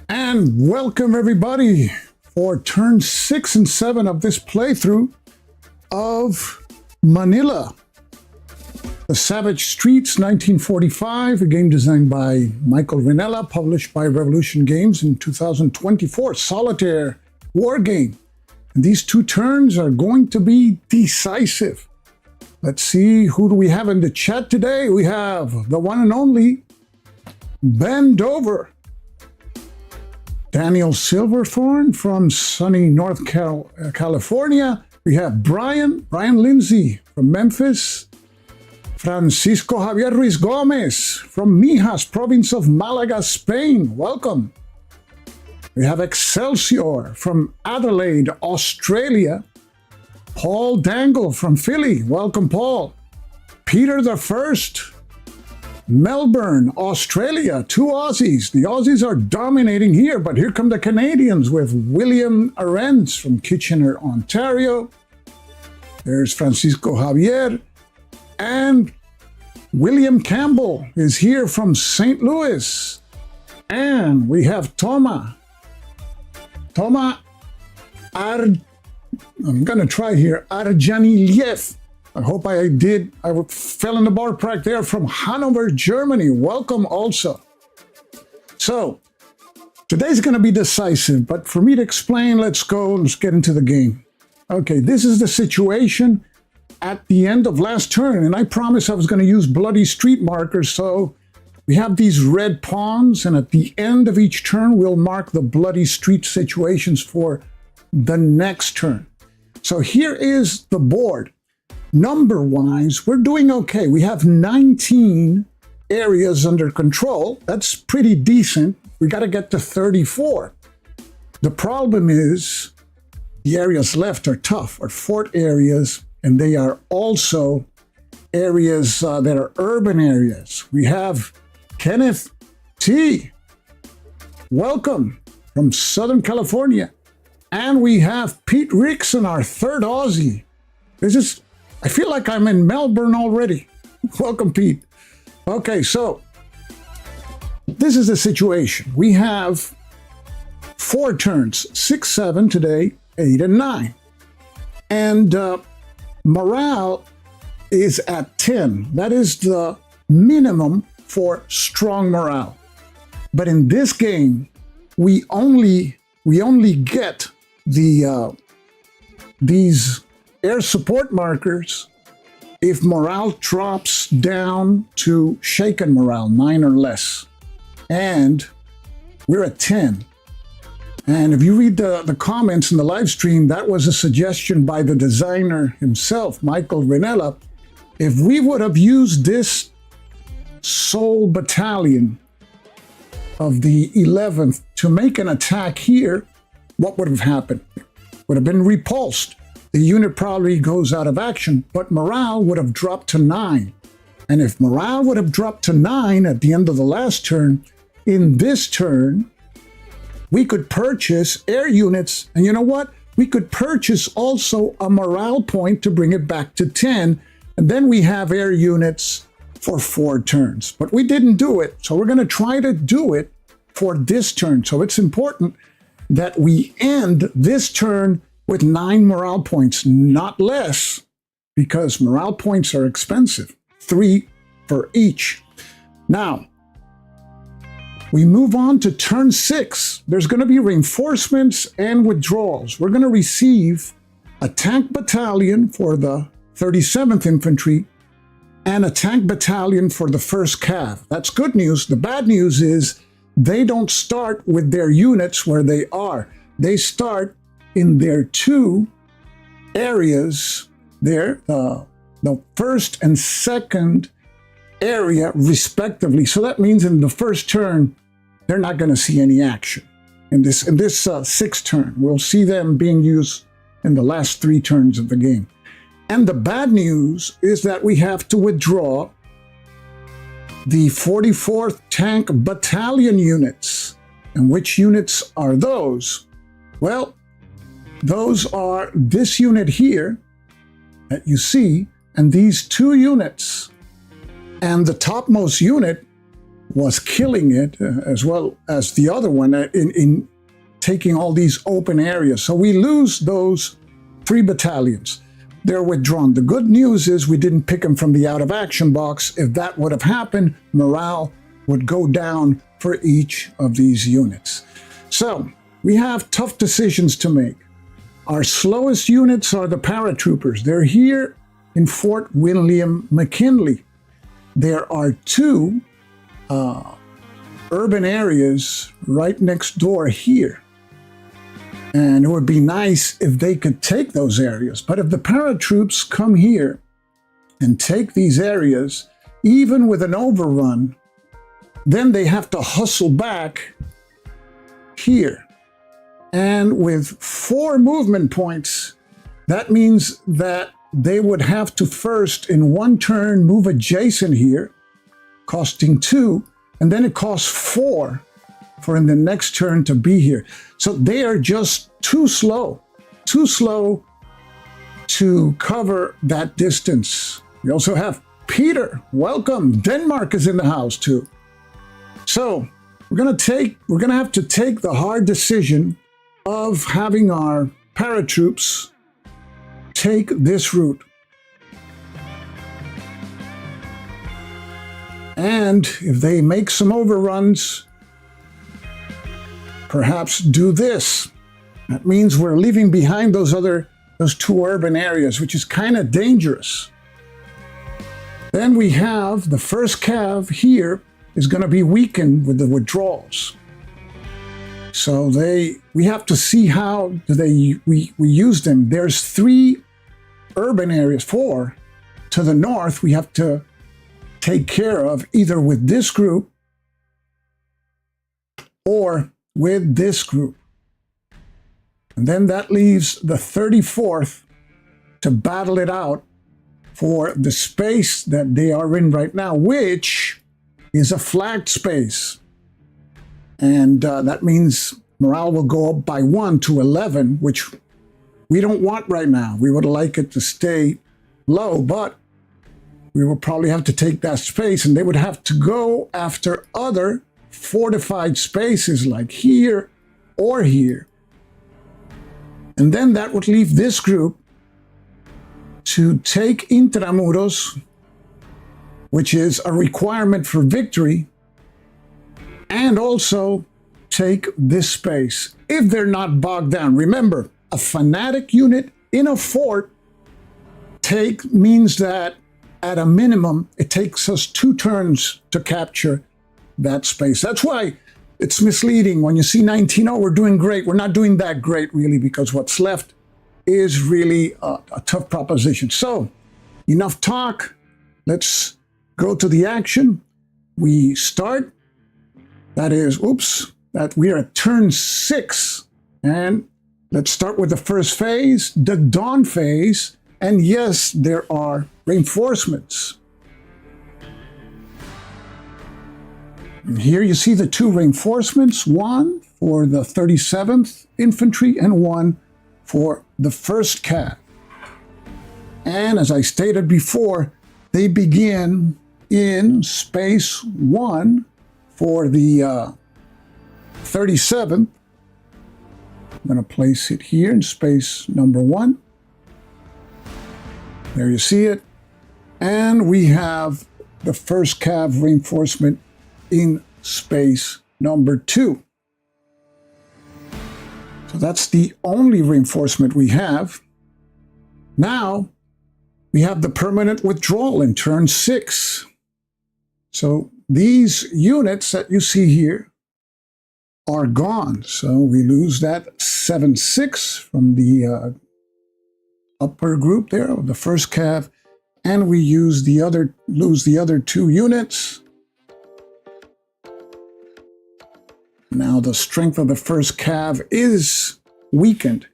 And welcome everybody for turn 6 and 7 of this playthrough of Manila. The Savage Streets, 1945, a game designed by Michael Rinella, published by Revolution Games in 2024. Solitaire war game. And these two turns are going to be decisive. Let's see, who do we have in the chat today? We have the one and only Ben Dover. Daniel Silverthorne from sunny North California. We have Brian Lindsay from Memphis. Francisco Javier Ruiz Gomez from Mijas, province of Malaga, Spain. Welcome. We have Excelsior from Adelaide, Australia. Paul Dangle from Philly. Welcome, Paul. Peter the First, Melbourne, Australia. Two Aussies. The Aussies are dominating here, but here come the Canadians with William Arends from Kitchener, Ontario. There's Francisco Javier. And William Campbell is here from St. Louis. And we have Toma I'm going to try here, Arjaniliev. I hope I fell in the ballpark there, from Hanover, Germany. Welcome also. So, today's going to be decisive, but for me to explain, let's get into the game. Okay, this is the situation at the end of last turn, and I promised I was going to use bloody street markers, so we have these red pawns, and at the end of each turn, we'll mark the bloody street situations for the next turn. So here is the board. Number-wise, we're doing okay. We have 19 areas under control. That's pretty decent. We got to get to 34. The problem is the areas left are tough, are fort areas, and they are also areas that are urban areas. We have Kenneth T. Welcome from Southern California. And we have Pete Rickson, our third Aussie. I feel like I'm in Melbourne already. Welcome, Pete. Okay, so this is the situation. We have 4 turns, 6, 7 today, 8, and 9. And morale is at 10. That is the minimum for strong morale. But in this game, we only get these air support markers if morale drops down to shaken morale, 9 or less. And we're at 10. And if you read the comments in the live stream, that was a suggestion by the designer himself, Michael Rinella. If we would have used this Soul Battalion of the 11th to make an attack here, what would have happened? Would have been repulsed. The unit probably goes out of action, but morale would have dropped to 9. And if morale would have dropped to 9 at the end of the last turn, in this turn, we could purchase air units. And you know what? We could purchase also a morale point to bring it back to 10. And then we have air units for 4 turns. But we didn't do it. So we're going to try to do it for this turn. So it's important that we end this turn with 9 morale points, not less, because morale points are expensive. 3 for each. Now, we move on to turn 6. There's going to be reinforcements and withdrawals. We're going to receive a tank battalion for the 37th Infantry and a tank battalion for the 1st Cav. That's good news. The bad news is they don't start with their units where they are. They start in their 2 areas there, the 1st and 2nd area respectively. So that means in the first turn, they're not going to see any action. In this 6th turn, we'll see them being used in the last 3 turns of the game. And the bad news is that we have to withdraw the 44th Tank Battalion units. And which units are those? Well, those are this unit here that you see, and these two units, and the topmost unit was killing it as well as the other one in taking all these open areas. So we lose those 3 battalions. They're withdrawn. The good news is we didn't pick them from the out of action box. If that would have happened, morale would go down for each of these units. So we have tough decisions to make. Our slowest units are the paratroopers. They're here in Fort William McKinley. There are 2 urban areas right next door here. And it would be nice if they could take those areas. But if the paratroops come here and take these areas, even with an overrun, then they have to hustle back here. And with 4 movement points, that means that they would have to first, in one turn, move adjacent here, costing 2, and then it costs 4 for in the next turn to be here. So they are just too slow to cover that distance. We also have Peter, welcome. Denmark is in the house too. So we're gonna have to take the hard decision of having our paratroops take this route. And if they make some overruns, perhaps do this. That means we're leaving behind those 2 urban areas, which is kind of dangerous. Then we have the first cav here is going to be weakened with the withdrawals. So we have to see how we use them. There's 3 urban areas, 4 to the north we have to take care of either with this group or with this group. And then that leaves the 34th to battle it out for the space that they are in right now, which is a flagged space. And that means morale will go up by 1 to 11, which we don't want right now. We would like it to stay low, but we will probably have to take that space, and they would have to go after other fortified spaces like here or here. And then that would leave this group to take Intramuros, which is a requirement for victory, and also take this space if they're not bogged down. Remember, a fanatic unit in a fort means that at a minimum, it takes us 2 turns to capture that space. That's why it's misleading when you see 19-0, we're doing great. We're not doing that great, really, because what's left is really a tough proposition. So, enough talk. Let's go to the action. We start. That we are at turn 6. And let's start with the first phase, the dawn phase. And yes, there are reinforcements. And here you see the 2 reinforcements, one for the 37th Infantry and one for the 1st Cav. And as I stated before, they begin in space 1 for the 37th. I'm going to place it here in space number 1. There you see it. And we have the 1st Cav reinforcement in space number 2. So that's the only reinforcement we have. Now we have the permanent withdrawal in turn 6. So these units that you see here are gone. So we lose that 7-6 from the upper group there of the 1st Cav, and we lose the other 2 units. Now the strength of the 1st Cav is weakened.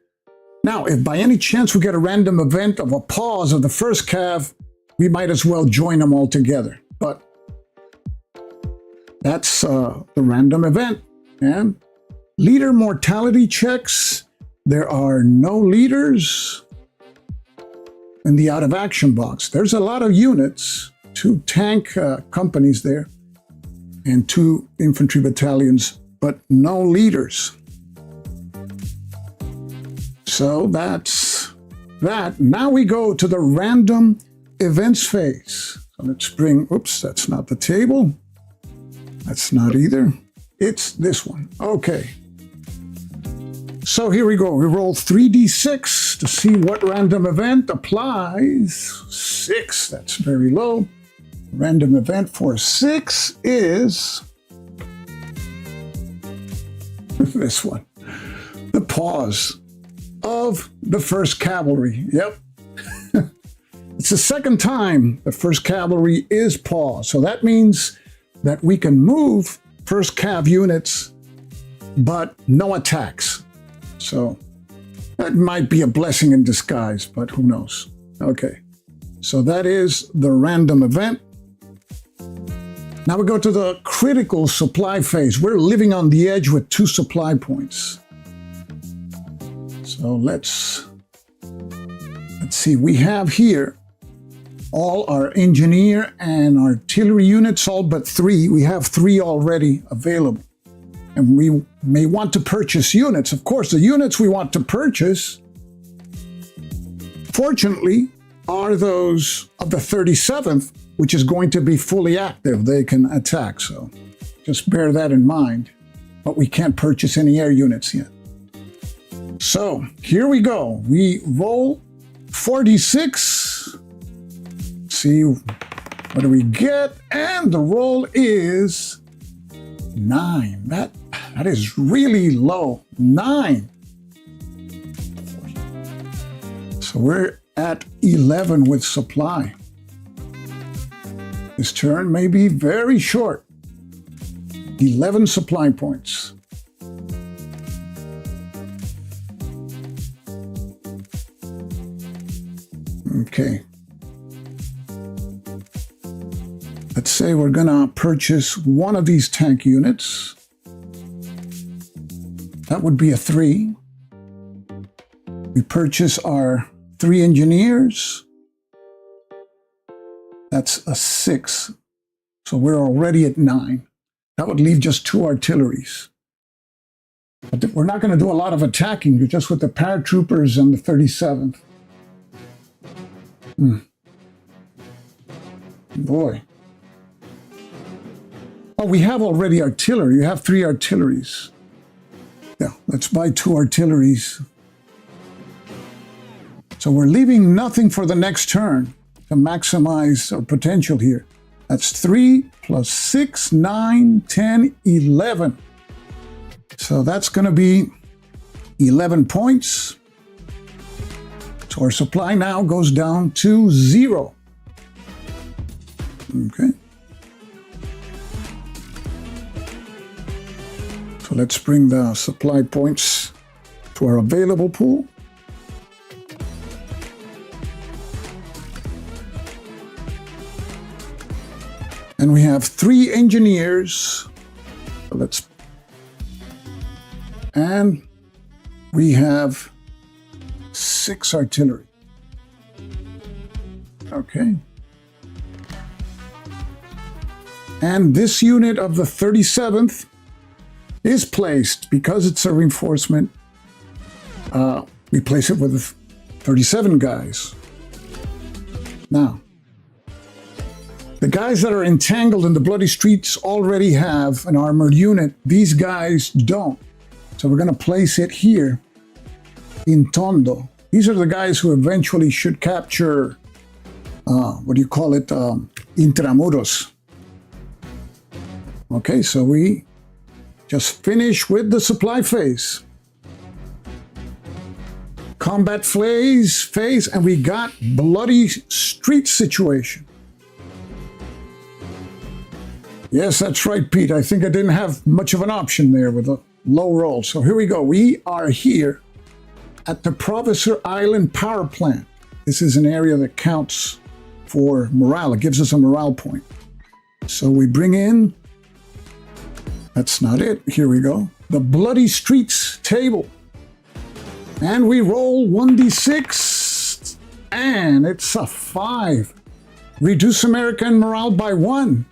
Now, if by any chance we get a random event of a pause of the 1st Cav, we might as well join them all together. But that's the random event. And leader mortality checks. There are no leaders. in the out of action box. There's a lot of units, 2 tank companies there, and 2 infantry battalions, but no leaders. So that's that. Now we go to the random events phase. So let's bring, oops, that's not the table. That's not either. It's this one. Okay. So here we go. We roll 3d6 to see what random event applies. 6, that's very low. Random event for 6 is this one. The pause of the 1st Cavalry. Yep. It's the second time the 1st Cavalry is paused. So that means that we can move 1st Cav units, but no attacks. So that might be a blessing in disguise, but who knows? Okay. So that is the random event. Now we go to the critical supply phase. We're living on the edge with 2 supply points. So let's see. We have here all our engineer and artillery units, all but 3. We have 3 already available. And we may want to purchase units. Of course, the units we want to purchase, fortunately, are those of the 37th, which is going to be fully active. They can attack, so just bear that in mind. But we can't purchase any air units yet. So here we go. We roll 46. See, what do we get? And the roll is 9. That is really low. 9. So we're at 11 with supply. This turn may be very short. 11 supply points. Okay. Let's say we're gonna purchase one of these tank units. That would be a 3. We purchase our 3 engineers. That's a 6. So we're already at 9. That would leave just 2 artilleries. But we're not going to do a lot of attacking, just with the paratroopers and the 37th. Boy. Oh, we have already artillery. You have 3 artilleries. Yeah, let's buy 2 artilleries. So we're leaving nothing for the next turn to maximize our potential here. That's 3 plus 6, 9, 10, 11. So that's going to be 11 points. So our supply now goes down to 0. Okay. So let's bring the supply points to our available pool. And we have 3 engineers. So and we have 6 artillery. Okay. And this unit of the 37th is placed, because it's a reinforcement, we place it with 37 guys. Now, the guys that are entangled in the bloody streets already have an armored unit. These guys don't. So we're going to place it here in Tondo. These are the guys who eventually should capture, Intramuros. Okay, so we just finish with the supply phase. Combat phase, and we got bloody street situation. Yes, that's right, Pete. I think I didn't have much of an option there with a low roll. So here we go. We are here at the Provisor Island Power Plant. This is an area that counts for morale. It gives us a morale point. So we bring in, that's not it. Here we go. The Bloody Streets table. And we roll 1d6. and it's a 5. Reduce American morale by 1.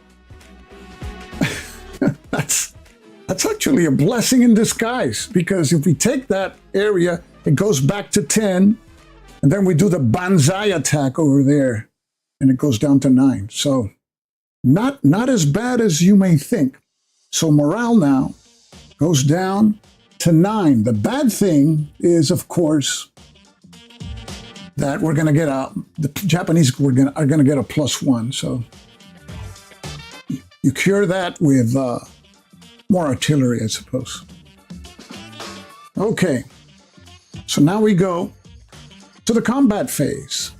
That's actually a blessing in disguise, because if we take that area, it goes back to 10, and then we do the banzai attack over there, and it goes down to 9. So not as bad as you may think. So morale now goes down to 9. The bad thing is, of course, that we're going to get the Japanese are going to get a +1. So you cure that with more artillery, I suppose. Okay, so now we go to the combat phase.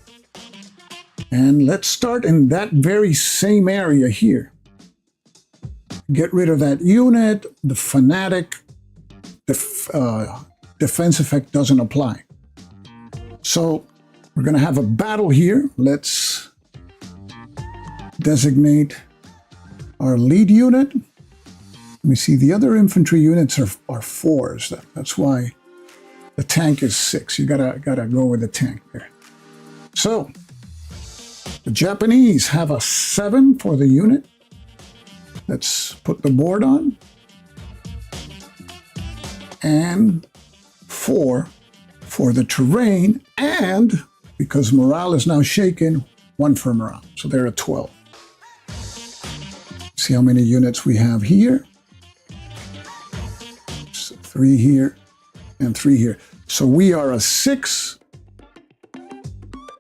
And let's start in that very same area here. Get rid of that unit. The fanatic defense effect doesn't apply. So we're going to have a battle here. Let's designate our lead unit. Let me see, the other infantry units are 4s. That's why the tank is 6. You gotta go with the tank there. So the Japanese have a 7 for the unit. Let's put the board on. And 4 for the terrain, and because morale is now shaken, 1 for morale. So they're at 12. See how many units we have here. So 3 here and 3 here. So we are a 6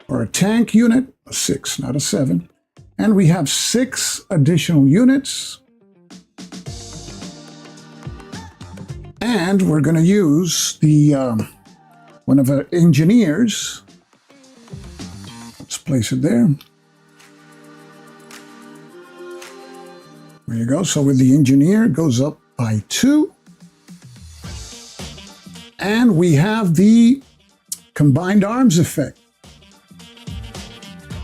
for a tank unit, a 6, not a 7. And we have 6 additional units. And we're going to use the one of our engineers. Let's place it there. There you go. So with the engineer, it goes up by 2. And we have the combined arms effect.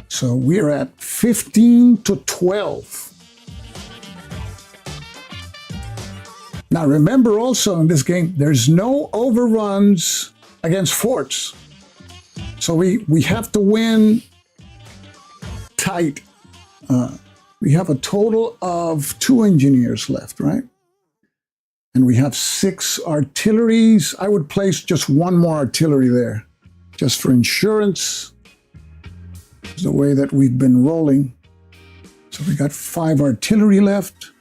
So we're at 15 to 12. Now remember also in this game, there's no overruns against forts. So we have to win tight. We have a total of 2 engineers left, right? And we have 6 artilleries. I would place just 1 more artillery there, just for insurance. The way that we've been rolling. So we got 5 artillery left.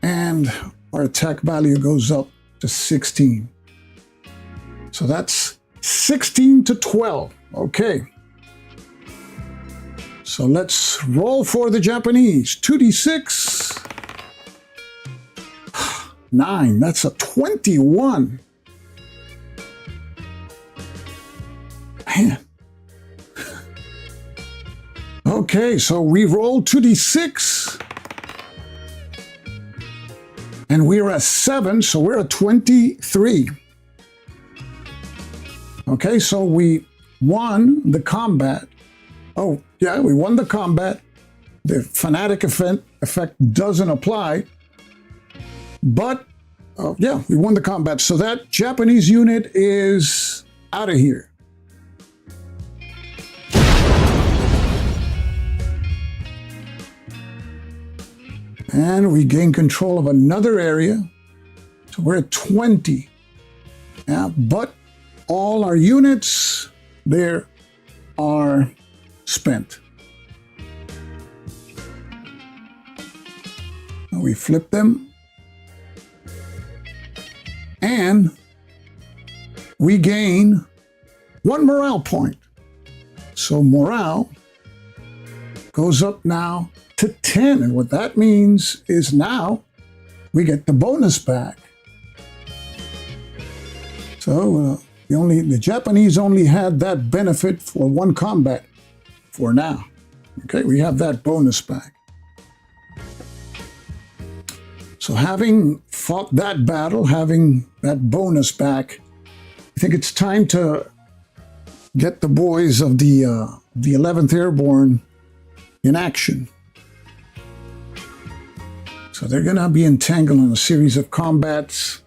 And our attack value goes up to 16. So that's 16 to 12. Okay. So let's roll for the Japanese. 2d6. 9. That's a 21. Man. Okay, so we roll 2d6. And we're at 7, so we're at 23. Okay, so we won the combat. Oh, yeah, we won the combat. The fanatic effect doesn't apply. But, yeah, we won the combat. So that Japanese unit is out of here. And we gain control of another area. So we're at 20. Yeah, but all our units there are spent. Now we flip them. And we gain 1 morale point. So morale goes up now to 10, and what that means is now we get the bonus back. So the Japanese only had that benefit for 1 combat for now. Okay, we have that bonus back. So having fought that battle, having that bonus back, I think it's time to get the boys of the 11th Airborne in action. So they're going to be entangled in a series of combats.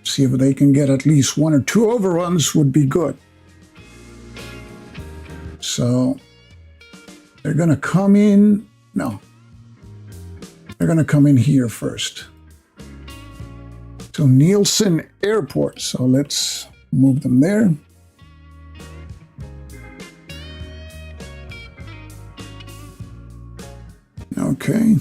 See if they can get at least 1 or 2 overruns would be good. So they're going to come in. No. They're going to come in here first. To Nielsen Airport. So let's move them there. Okay.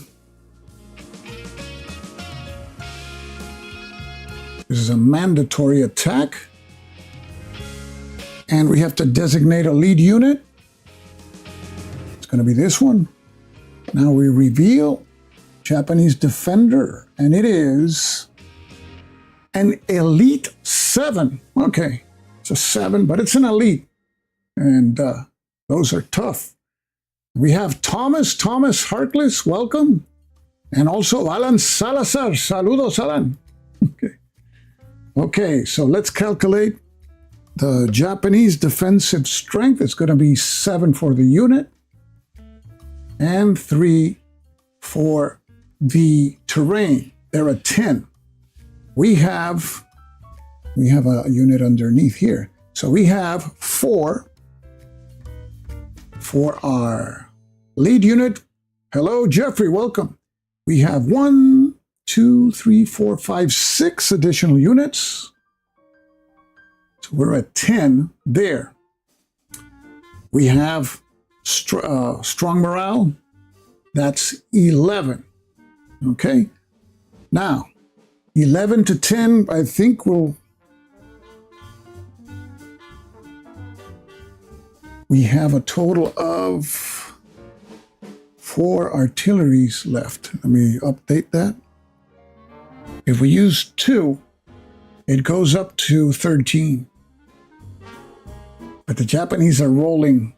This is a mandatory attack. And we have to designate a lead unit. It's going to be this one. Now we reveal Japanese defender. And it is an Elite 7. Okay. It's a 7, but it's an Elite. And those are tough. We have Thomas Harkless, welcome. And also Alan Salazar. Saludos, Alan. Okay. Okay, so let's calculate the Japanese defensive strength. It's going to be 7 for the unit and 3 for the terrain. They're a 10. We have a unit underneath here. So we have 4 for our lead unit. Hello, Jeffrey, welcome. We have 1, 2, 3, 4, 5, 6 additional units. So we're at 10 there. We have strong morale. That's 11. Okay. Now, 11 to 10, I think we have a total of 4 artilleries left. Let me update that. If we use 2, it goes up to 13. But the Japanese are rolling,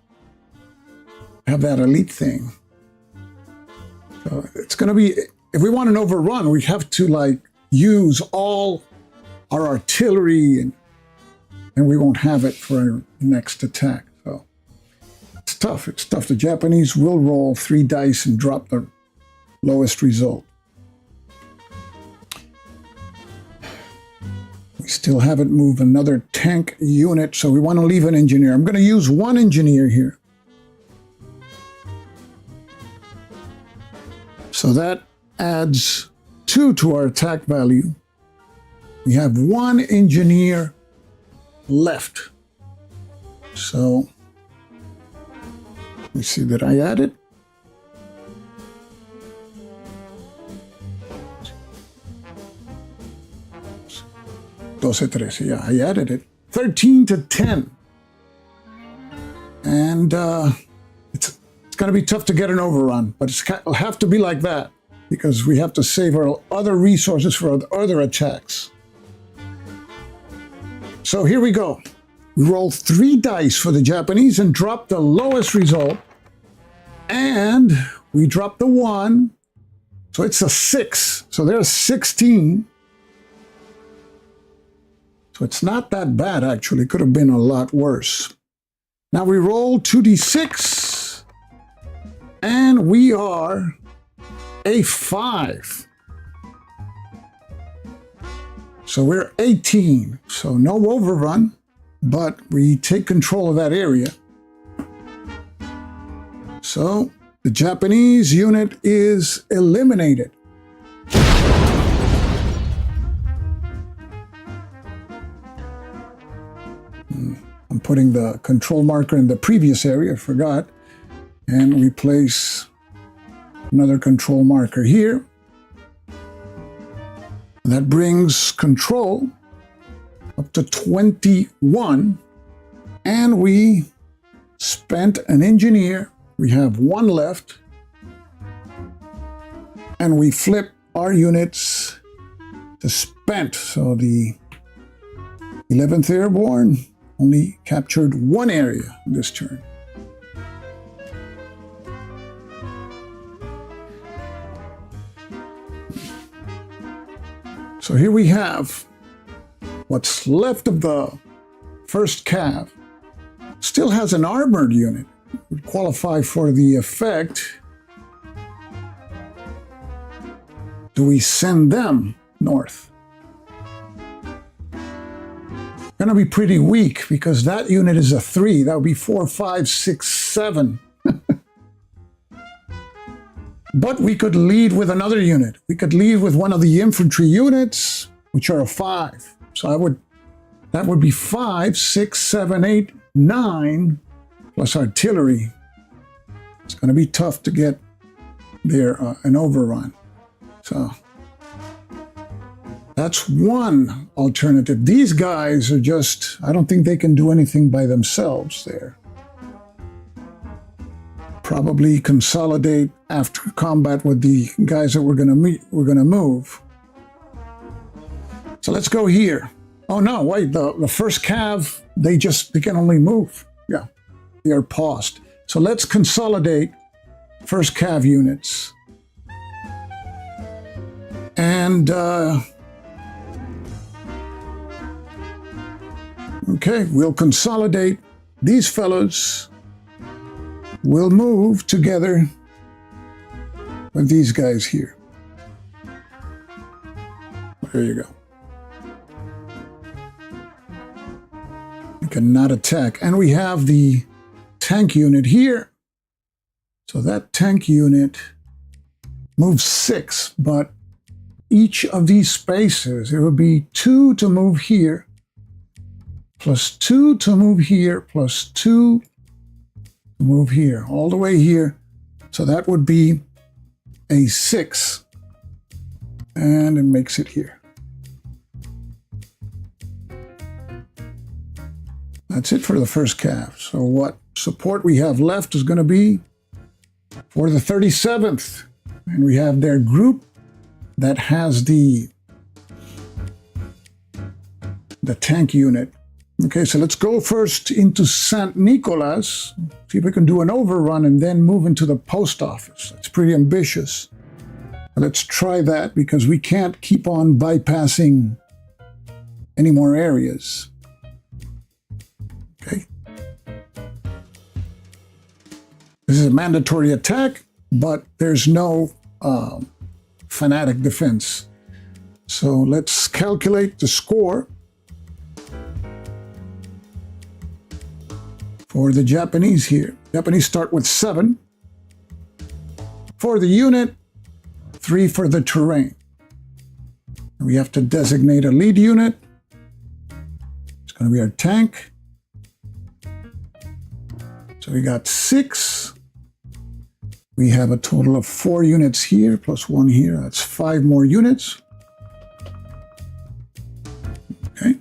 have that elite thing. So it's going to be, if we want an overrun, we have to use all our artillery and we won't have it for our next attack. So it's tough. It's tough. The Japanese will roll 3 dice and drop the lowest result. We still haven't moved another tank unit, so we want to leave an engineer. I'm going to use 1 engineer here. So that adds 2 to our attack value. We have 1 engineer left. So let me see that I added. Yeah, I added it. 13 to 10. And it's going to be tough to get an overrun, but it'll have to be like that because we have to save our other resources for other attacks. So here we go. We roll 3 dice for the Japanese and drop the lowest result. And we drop the 1. So it's a 6. So there's 16. So it's not that bad, actually. It could have been a lot worse. Now we roll 2d6, and we are a 5. So we're 18. So no overrun, but we take control of that area. So the Japanese unit is eliminated. I'm putting the control marker in the previous area, I forgot. And we place another control marker here. That brings control up to 21. And we spent an engineer. We have 1 left. And we flip our units to spent. So the 11th Airborne only captured 1 area this turn. So here we have what's left of the first cav. Still has an armored unit. Would qualify for the effect. Do we send them north? Gonna be pretty weak because that unit is a 3. That would be 4, 5, 6, 7. But we could lead with another unit. We could lead with one of the infantry units, which are a 5. So that would be 5, 6, 7, 8, 9, plus artillery. It's going to be tough to get there an overrun. So that's one alternative. These guys are just, I don't think they can do anything by themselves there. Probably consolidate after combat with the guys that we're going to move. So let's go here. Oh no, wait, the first cav, they can only move. Yeah, they are paused. So let's consolidate first cav units. And okay, we'll consolidate these fellows. We'll move together with these guys here. There you go. We cannot attack. And we have the tank unit here. So that tank unit moves 6, but each of these spaces, it would be 2 to move here, plus 2 to move here, plus 2 to move here, all the way here. So that would be a 6. And it makes it here. That's it for the first cav. So what support we have left is going to be for the 37th. And we have their group that has the tank unit. Okay, so let's go first into St. Nicholas, see if we can do an overrun and then move into the post office. That's pretty ambitious. Let's try that because we can't keep on bypassing any more areas. Okay. This is a mandatory attack, but there's no fanatic defense. So let's calculate the score for the Japanese here. Japanese start with 7 for the unit, 3 for the terrain. We have to designate a lead unit. It's going to be our tank. So we got 6. We have a total of 4 units here, plus 1 here. That's 5 more units. Okay.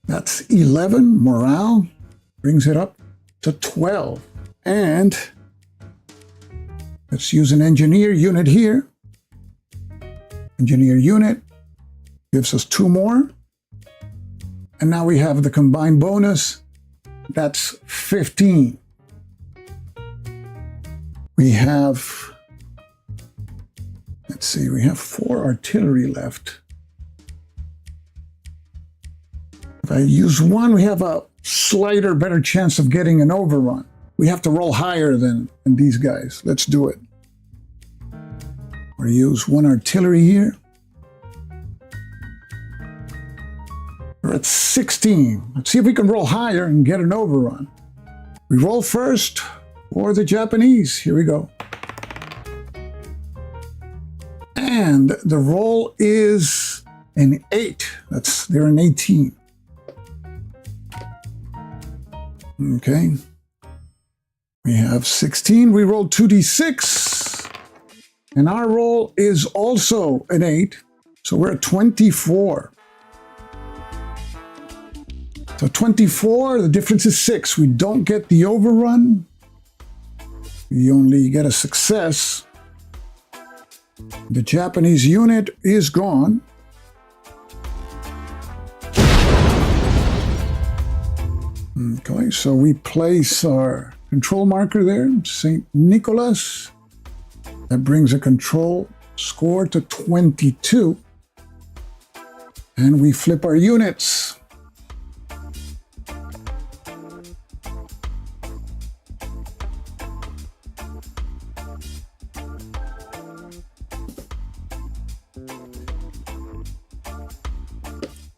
That's 11. Morale brings it up to 12. And let's use an engineer unit here. Engineer unit gives us 2 more. And now we have the combined bonus. That's 15. We have, let's see, we have 4 artillery left. If I use 1, we have a slighter, better chance of getting an overrun. We have to roll higher than these guys. Let's do it. We'll use 1 artillery here. We're at 16. Let's see if we can roll higher and get an overrun. We roll first for the Japanese. Here we go. And the roll is an 8. They're an 18. Okay. We have 16. We rolled 2d6. And our roll is also an 8. So we're at 24. So 24, the difference is 6. We don't get the overrun. We only get a success. The Japanese unit is gone. Okay, so we place our control marker there, St. Nicholas. That brings a control score to 22. And we flip our units.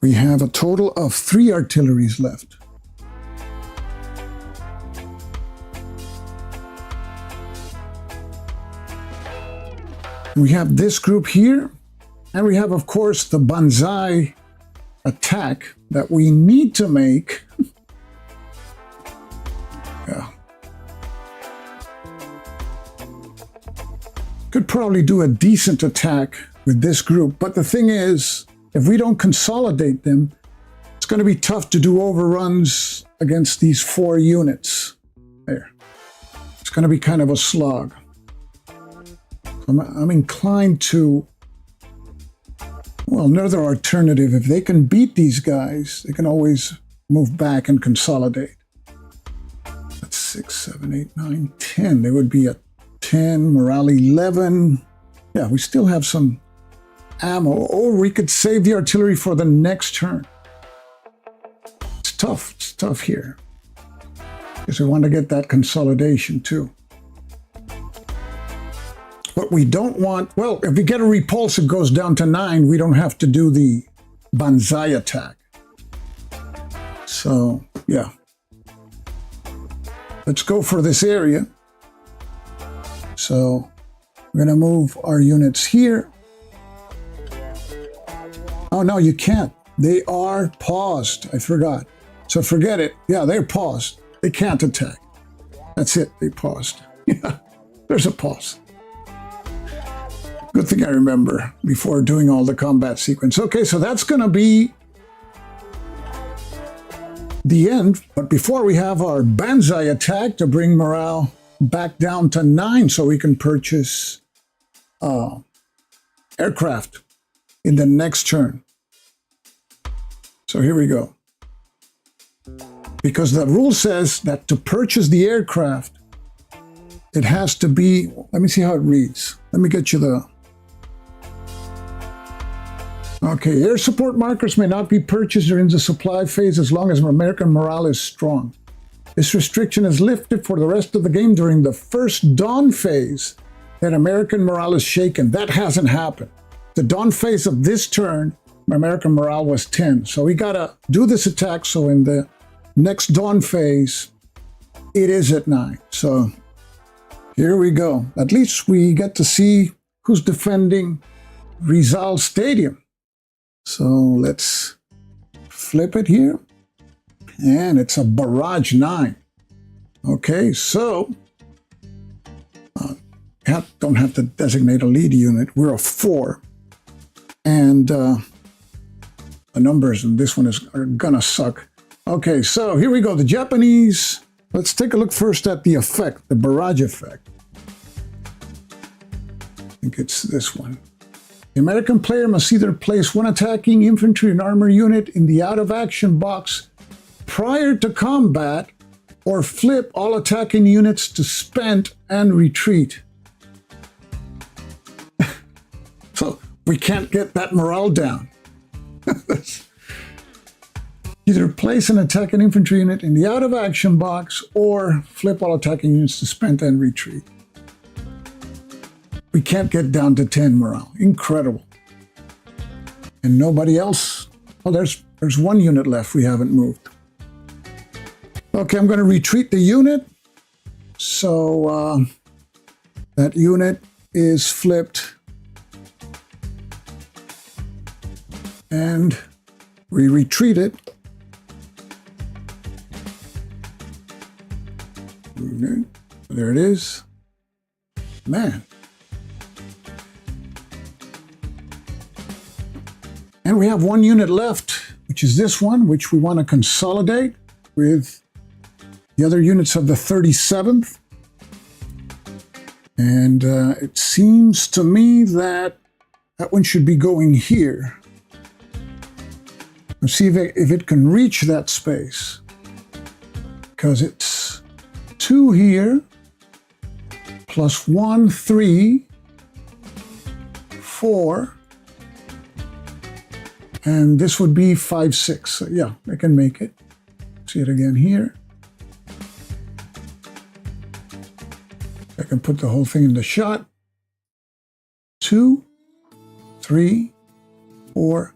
We have a total of 3 artilleries left. We have this group here, and we have, of course, the banzai attack that we need to make. Yeah. Could probably do a decent attack with this group, but the thing is, if we don't consolidate them, it's going to be tough to do overruns against these 4 units. There. It's going to be kind of a slog. I'm inclined to, well, another alternative, if they can beat these guys, they can always move back and consolidate. That's 6, 7, 8, 9, 10. They would be at 10, morale 11. Yeah, we still have some ammo. Or we could save the artillery for the next turn. It's tough here. Because we want to get that consolidation too. What we don't want, well, if we get a repulse, it goes down to 9. We don't have to do the banzai attack. So, yeah. Let's go for this area. So, we're going to move our units here. Oh, no, you can't. They are paused. I forgot. So forget it. Yeah, they're paused. They can't attack. That's it. They paused. Yeah, there's a pause. Good thing I remember before doing all the combat sequence. Okay, so that's going to be the end. But before we have our banzai attack to bring morale back down to 9 so we can purchase aircraft in the next turn. So here we go. Because the rule says that to purchase the aircraft, it has to be, let me see how it reads. Let me get you the... Okay, air support markers may not be purchased during the supply phase as long as American morale is strong. This restriction is lifted for the rest of the game during the first dawn phase that American morale is shaken. That hasn't happened. The dawn phase of this turn, American morale was 10. So we gotta do this attack so in the next dawn phase, it is at 9. So here we go. At least we get to see who's defending Rizal Stadium. So let's flip it here. And it's a barrage 9. Okay, so don't have to designate a lead unit. We're a 4. And the numbers in this one are gonna suck. Okay, so here we go. The Japanese. Let's take a look first at the effect, the barrage effect. I think it's this one. The American player must either place 1 attacking infantry and armor unit in the out-of-action box prior to combat, or flip all attacking units to spent and retreat. So we can't get that morale down. Either place an attacking infantry unit in the out-of-action box, or flip all attacking units to spent and retreat. We can't get down to 10 morale. Incredible. And nobody else. Oh, there's 1 unit left we haven't moved. Okay, I'm going to retreat the unit. So that unit is flipped. And we retreat it. Okay, there it is. Man. And we have 1 unit left, which is this one, which we want to consolidate with the other units of the 37th. And it seems to me that that one should be going here. Let's see if it can reach that space. Because it's 2 here, plus 1, 3, 4, and this would be 5, 6. So yeah, I can make it. See it again here. I can put the whole thing in the shot. 2, 3, 4,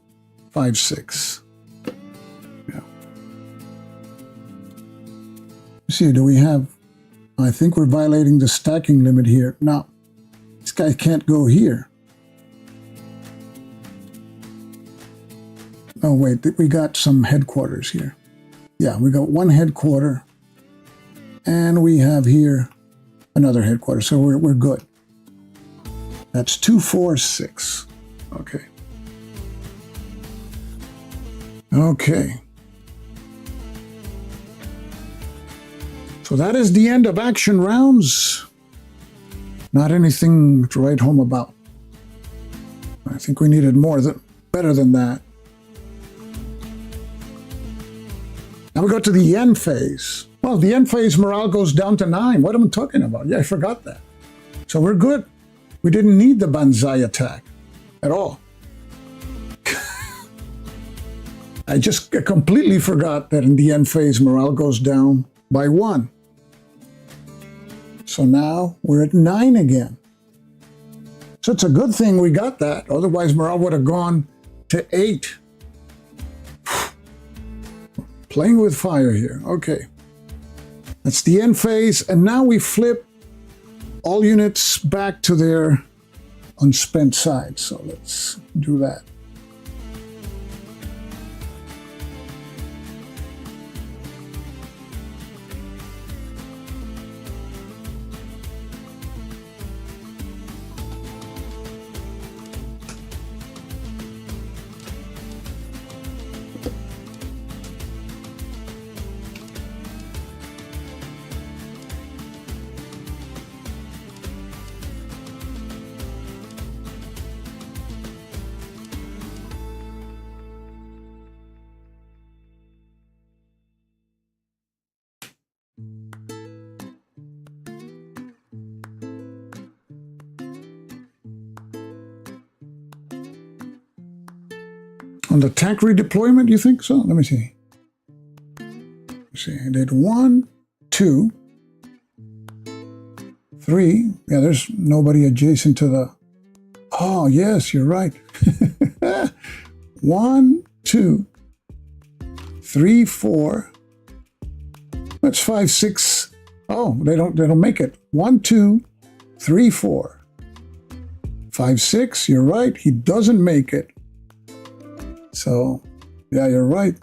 5, 6. Let's see, do we have... I think we're violating the stacking limit here. No, this guy can't go here. Oh, wait, we got some headquarters here. Yeah, we got one headquarter. And we have here another headquarters, so we're good. That's 2, 4, 6. Okay. Okay. So that is the end of action rounds. Not anything to write home about. I think we needed better than that. Now we go to the end phase. Well, the end phase morale goes down to 9. What am I talking about? Yeah, I forgot that. So we're good. We didn't need the banzai attack at all. I just completely forgot that in the end phase, morale goes down by 1. So now we're at 9 again. So it's a good thing we got that. Otherwise, morale would have gone to 8. Playing with fire here. Okay. That's the end phase. And now we flip all units back to their unspent side. So let's do that. On the tank redeployment, you think so? Let me see. Let's see, I did 1, 2, 3. Yeah, there's nobody adjacent to the... Oh, yes, you're right. 1, 2, 3, 4. That's 5, 6. Oh, they don't make it. 1, 2, 3, 4. 5, 6, you're right. He doesn't make it. So, yeah, you're right.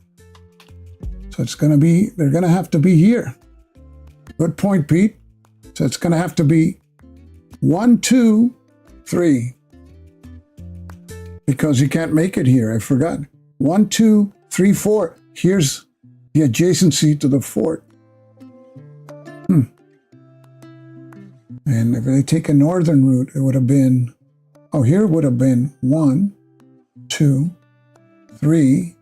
So it's going to be, they're going to have to be here. Good point, Pete. So it's going to have to be 1, 2, 3. Because you can't make it here. I forgot. 1, 2, 3, 4. Here's the adjacency to the fort. And if they take a northern route, it would have been, oh, here it would have been 1, 2, 3.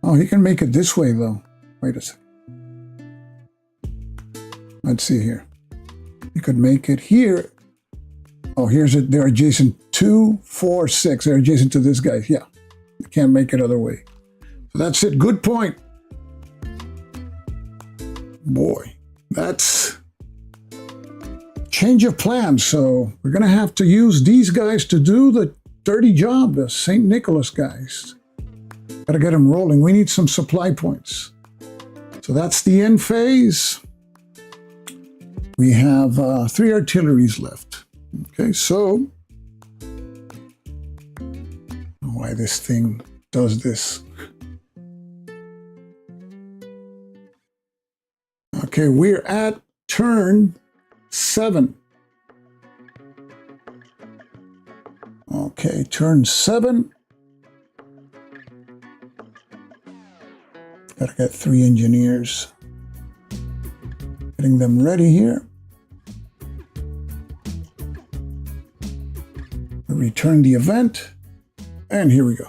Oh, he can make it this way, though. Wait a second. Let's see here. You could make it here. Oh, here's it. They're adjacent 2, 4, 6. They're adjacent to this guy. Yeah. You can't make it other way. So that's it. Good point. Boy, that's change of plans. So we're going to have to use these guys to do the dirty job, the St. Nicholas guys. Got to get them rolling. We need some supply points. So that's the end phase. We have 3 artilleries left. Okay, so why this thing does this. Okay, we're at turn 7. Okay, turn 7. Gotta get 3 engineers. Getting them ready here. Return the event. And here we go.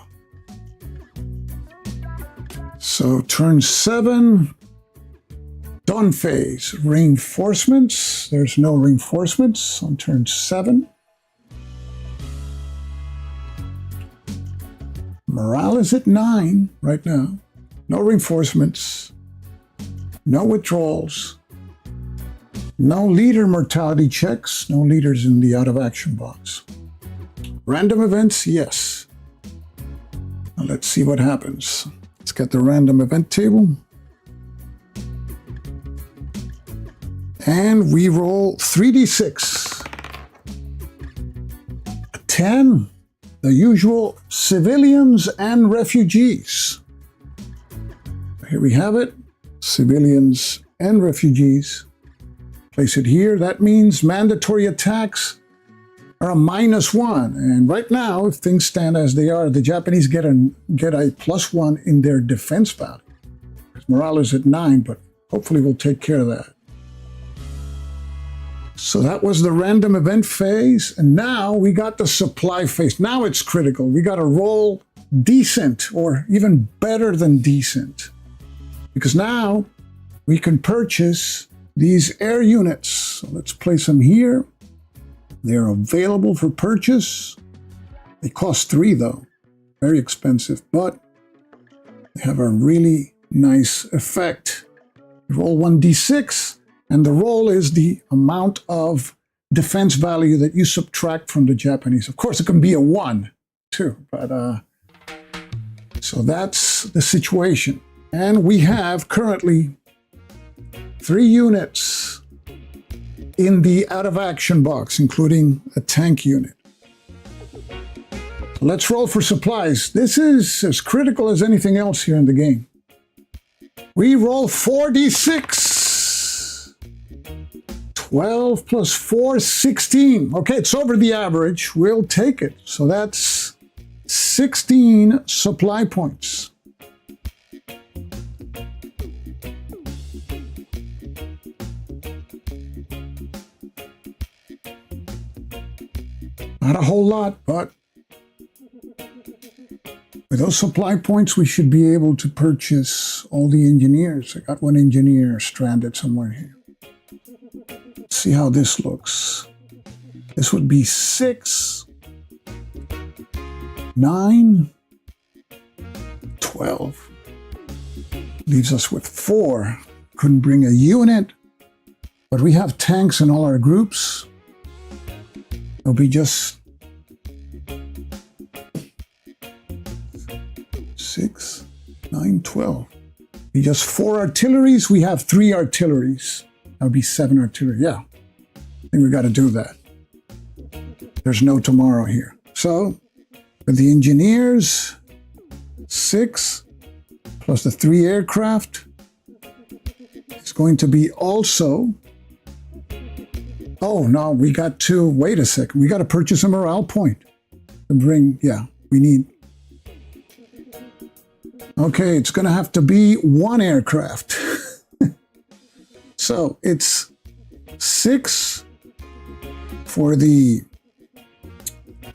So turn 7. Dawn phase. Reinforcements. There's no reinforcements on turn 7. Morale is at 9 right now. No reinforcements. No withdrawals. No leader mortality checks. No leaders in the out of action box. Random events, yes. Now let's see what happens. Let's get the random event table. And we roll 3d6. A 10, the usual civilians and refugees. Here we have it, civilians and refugees. Place it here. That means mandatory attacks are a -1. And right now, if things stand as they are, the Japanese get a +1 in their defense value. Morale is at 9, but hopefully we'll take care of that. So that was the random event phase. And now we got the supply phase. Now it's critical. We got to roll decent or even better than decent. Because now we can purchase these air units. So let's place them here. They're available for purchase. They cost 3 though. Very expensive, but they have a really nice effect. You roll 1d6, and the roll is the amount of defense value that you subtract from the Japanese. Of course, it can be a 1 too, but so that's the situation. And we have currently 3 units in the out of action box, including a tank unit. So let's roll for supplies. This is as critical as anything else here in the game. We roll 4d6. 12 plus 4, 16. Okay, it's over the average. We'll take it. So that's 16 supply points. Not a whole lot, but with those supply points, we should be able to purchase all the engineers. I got 1 engineer stranded somewhere here. Let's see how this looks. This would be 6, 9, 12. Leaves us with 4. Couldn't bring a unit, but we have tanks in all our groups. It'll be just 6, 9, 12. Be just 4 artilleries. We have 3 artilleries. That would be 7 artillery. Yeah, I think we got to do that. There's no tomorrow here. So with the engineers, 6 plus the 3 aircraft, it's going to be also. Oh, no, we got to, wait a second. We got to purchase a morale point to bring, yeah, we need. Okay, it's going to have to be 1 aircraft. So it's 6 for the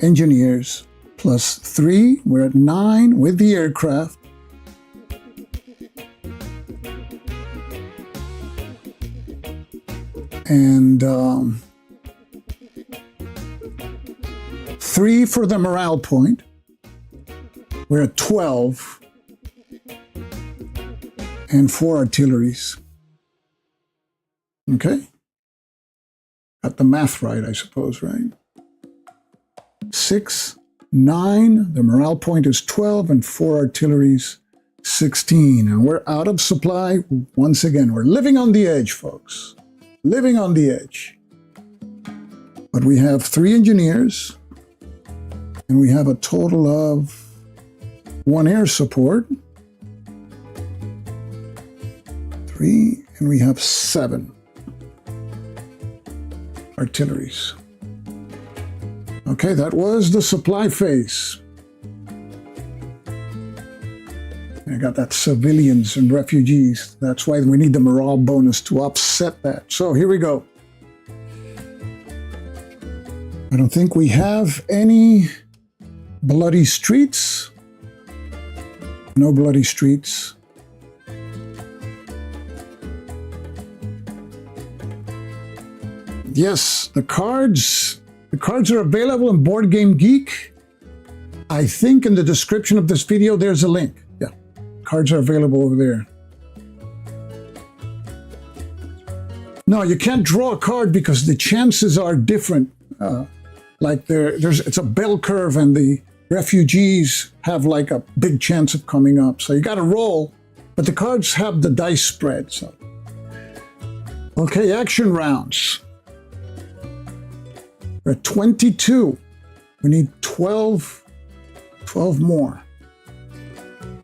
engineers plus 3. We're at 9 with the aircraft. And 3 for the morale point. We're at 12. And 4 artilleries. Okay? Got the math right, I suppose, right? 6, 9, the morale point is 12, and 4 artilleries, 16. And we're out of supply once again. We're living on the edge, folks. Living on the edge. But we have 3 engineers, and we have a total of 1 air support. 3, and we have 7 artilleries. Okay, that was the supply phase. I got that civilians and refugees. That's why we need the morale bonus to offset that. So here we go. I don't think we have any bloody streets. No bloody streets. Yes, the cards are available in Board Game Geek. I think in the description of this video, there's a link. Yeah, cards are available over there. No, you can't draw a card because the chances are different. It's a bell curve, and the refugees have like a big chance of coming up. So you got to roll, but the cards have the dice spread. So Okay, action rounds. We're at 22. We need 12 more.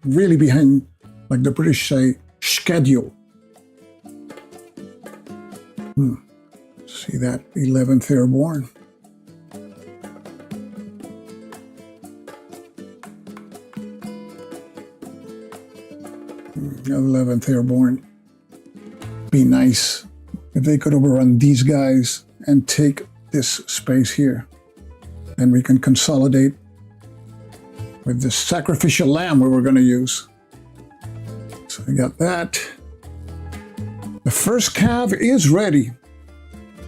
Really behind, like the British say, schedule. See that 11th Airborne? The 11th Airborne. Be nice if they could overrun these guys and take this space here. And we can consolidate with this sacrificial lamb we were going to use. So I got that. The first cav is ready.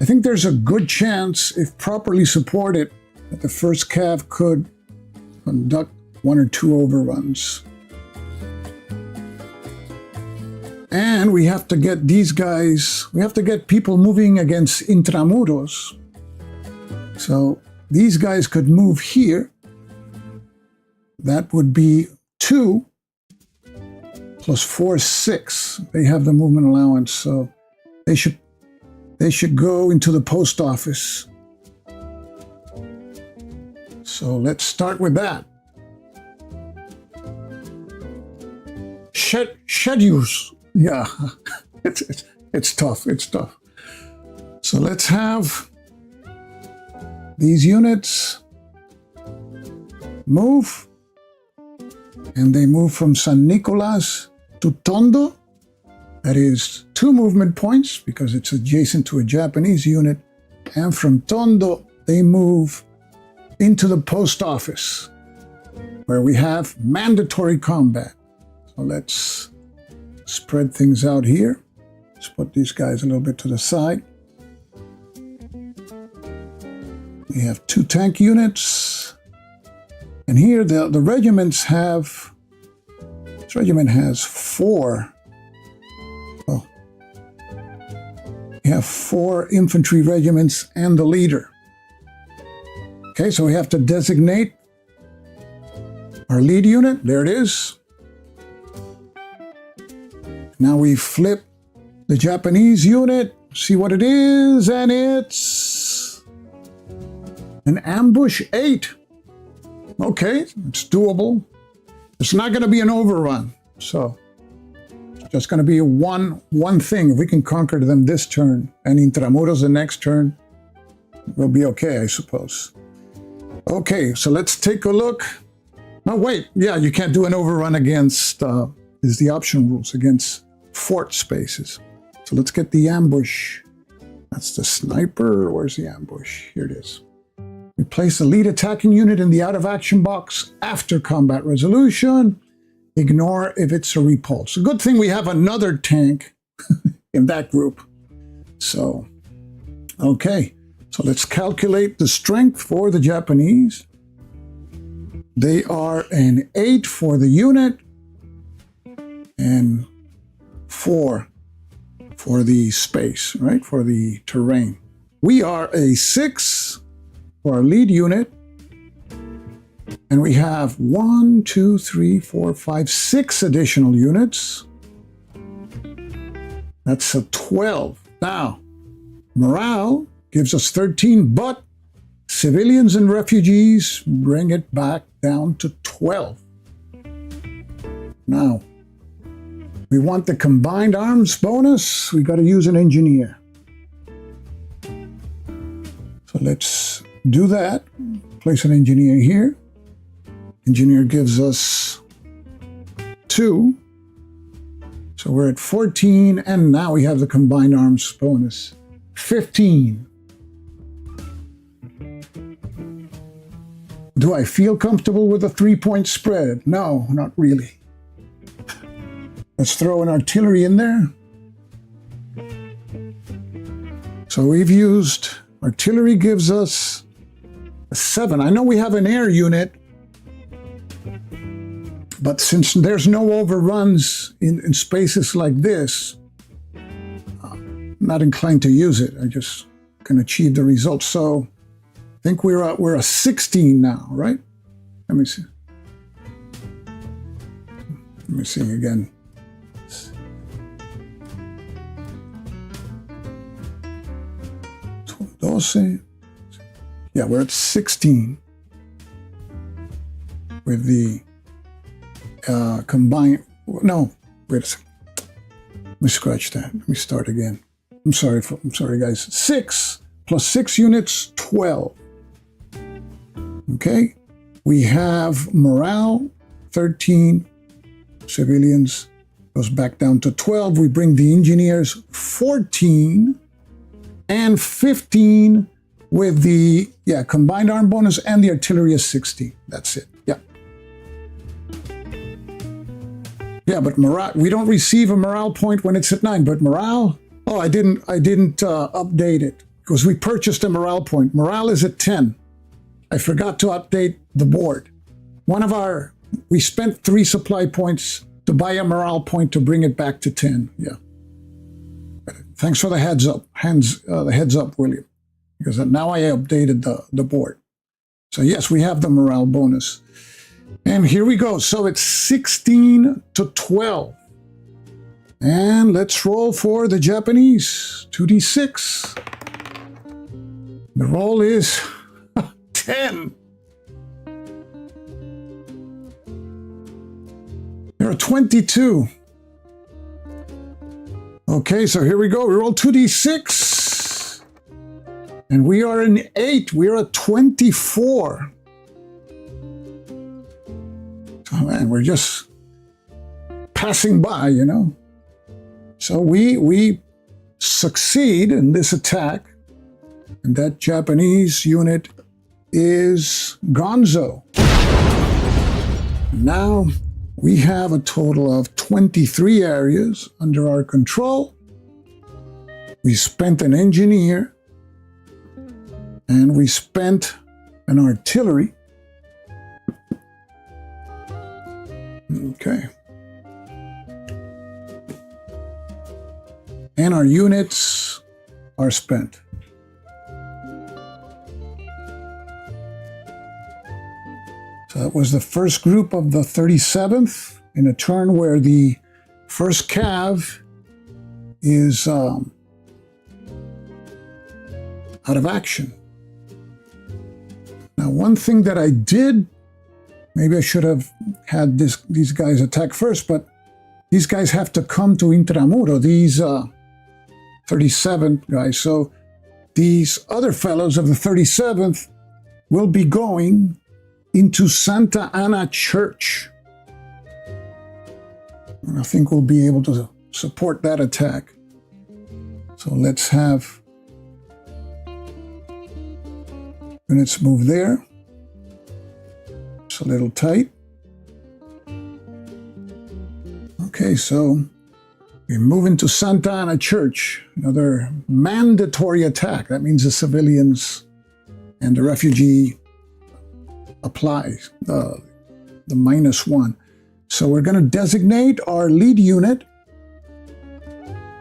I think there's a good chance, if properly supported, that the first cav could conduct 1 or 2 overruns. And we have to get these guys, we have to get people moving against Intramuros. So these guys could move here. That would be 2 plus 4 is 6. They have the movement allowance, so they should go into the post office. So let's start with that. Schedules. Yeah, it's tough. It's tough. So let's have these units move, and they move from San Nicolas to Tondo. That is 2 movement points because it's adjacent to a Japanese unit. And from Tondo, they move into the post office where we have mandatory combat. So let's spread things out here. Let's put these guys a little bit to the side. We have 2 tank units. And here the regiments have, this regiment has 4. Well, we have 4 infantry regiments and the leader. Okay, so we have to designate our lead unit. There it is. Now we flip the Japanese unit, see what it is, and it's an ambush 8. Okay, it's doable. It's not going to be an overrun, so it's just going to be one thing. If we can conquer them this turn and Intramuros the next turn, we'll be okay, I suppose. Okay, so let's take a look. No, wait, yeah, you can't do an overrun against, is the option rules, against fort spaces. So let's get the ambush. That's the sniper. Where's the ambush? Here it is. We place the lead attacking unit in the out of action box after combat resolution. Ignore if it's a repulse. A good thing we have another tank in that group. So, okay. So let's calculate the strength for the Japanese. They are an 8 for the unit and 4 for the space, right? For the terrain. We are a 6 for our lead unit. And we have 1, 2, 3, 4, 5, 6 additional units. That's a 12. Now, morale gives us 13, but civilians and refugees bring it back down to 12. Now, we want the combined arms bonus. We got to use an engineer. So let's do that. Place an engineer here. Engineer gives us 2. So we're at 14, and now we have the combined arms bonus. 15. Do I feel comfortable with a 3-point spread? No, not really. Let's throw an artillery in there. So we've used, artillery gives us a 7. I know we have an air unit, but since there's no overruns in spaces like this, I'm not inclined to use it. I just can achieve the result. So I think we're a 16 now, right? Let me see. Let me see again. 12. Yeah, we're at 16 with the combined. No, wait a second. Let me scratch that. Let me start again. I'm sorry, guys. 6 plus 6 units, 12. Okay. We have morale, 13. Civilians goes back down to 12. We bring the engineers, 14. And 15 with the, combined arm bonus, and the artillery is 16. That's it. Yeah. Yeah, but morale, we don't receive a morale point when it's at 9, but morale, I didn't update it because we purchased a morale point. Morale is at 10. I forgot to update the board. We spent 3 supply points to buy a morale point to bring it back to 10. Yeah. Thanks for the heads up, William, because now I updated the board. So yes, we have the morale bonus. And here we go. So it's 16 to 12. And let's roll for the Japanese. 2d6. The roll is 10. There are 22. Okay, so here we go. We roll 2d6. And we are in 8. We are at 24. Oh man, we're just passing by, you know. So we succeed in this attack. And that Japanese unit is gonzo. Now we have a total of 23 areas under our control. We spent an engineer, and we spent an artillery. Okay. And our units are spent. So that was the first group of the 37th in a turn where the first cav is out of action. Now, one thing that I did, maybe I should have had these guys attack first, but these guys have to come to Intramuro, these 37 guys. So these other fellows of the 37th will be going into Santa Ana Church. And I think we'll be able to support that attack. So let's have units move there. It's a little tight. Okay, so we move into Santa Ana Church, another mandatory attack. That means the civilians and the refugee applies the -1. So we're going to designate our lead unit.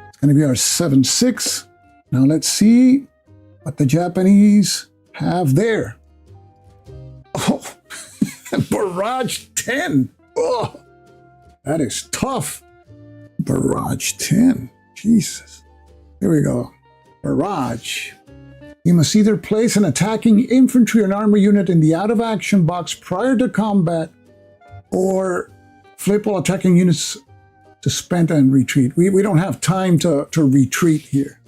It's going to be our 7-6. Now let's see what the Japanese have there. Oh, barrage 10. Oh, that is tough. Barrage 10. Jesus. Here we go. Barrage. You must either place an attacking infantry and armor unit in the out-of-action box prior to combat, or flip all attacking units to spent and retreat. We don't have time to retreat here.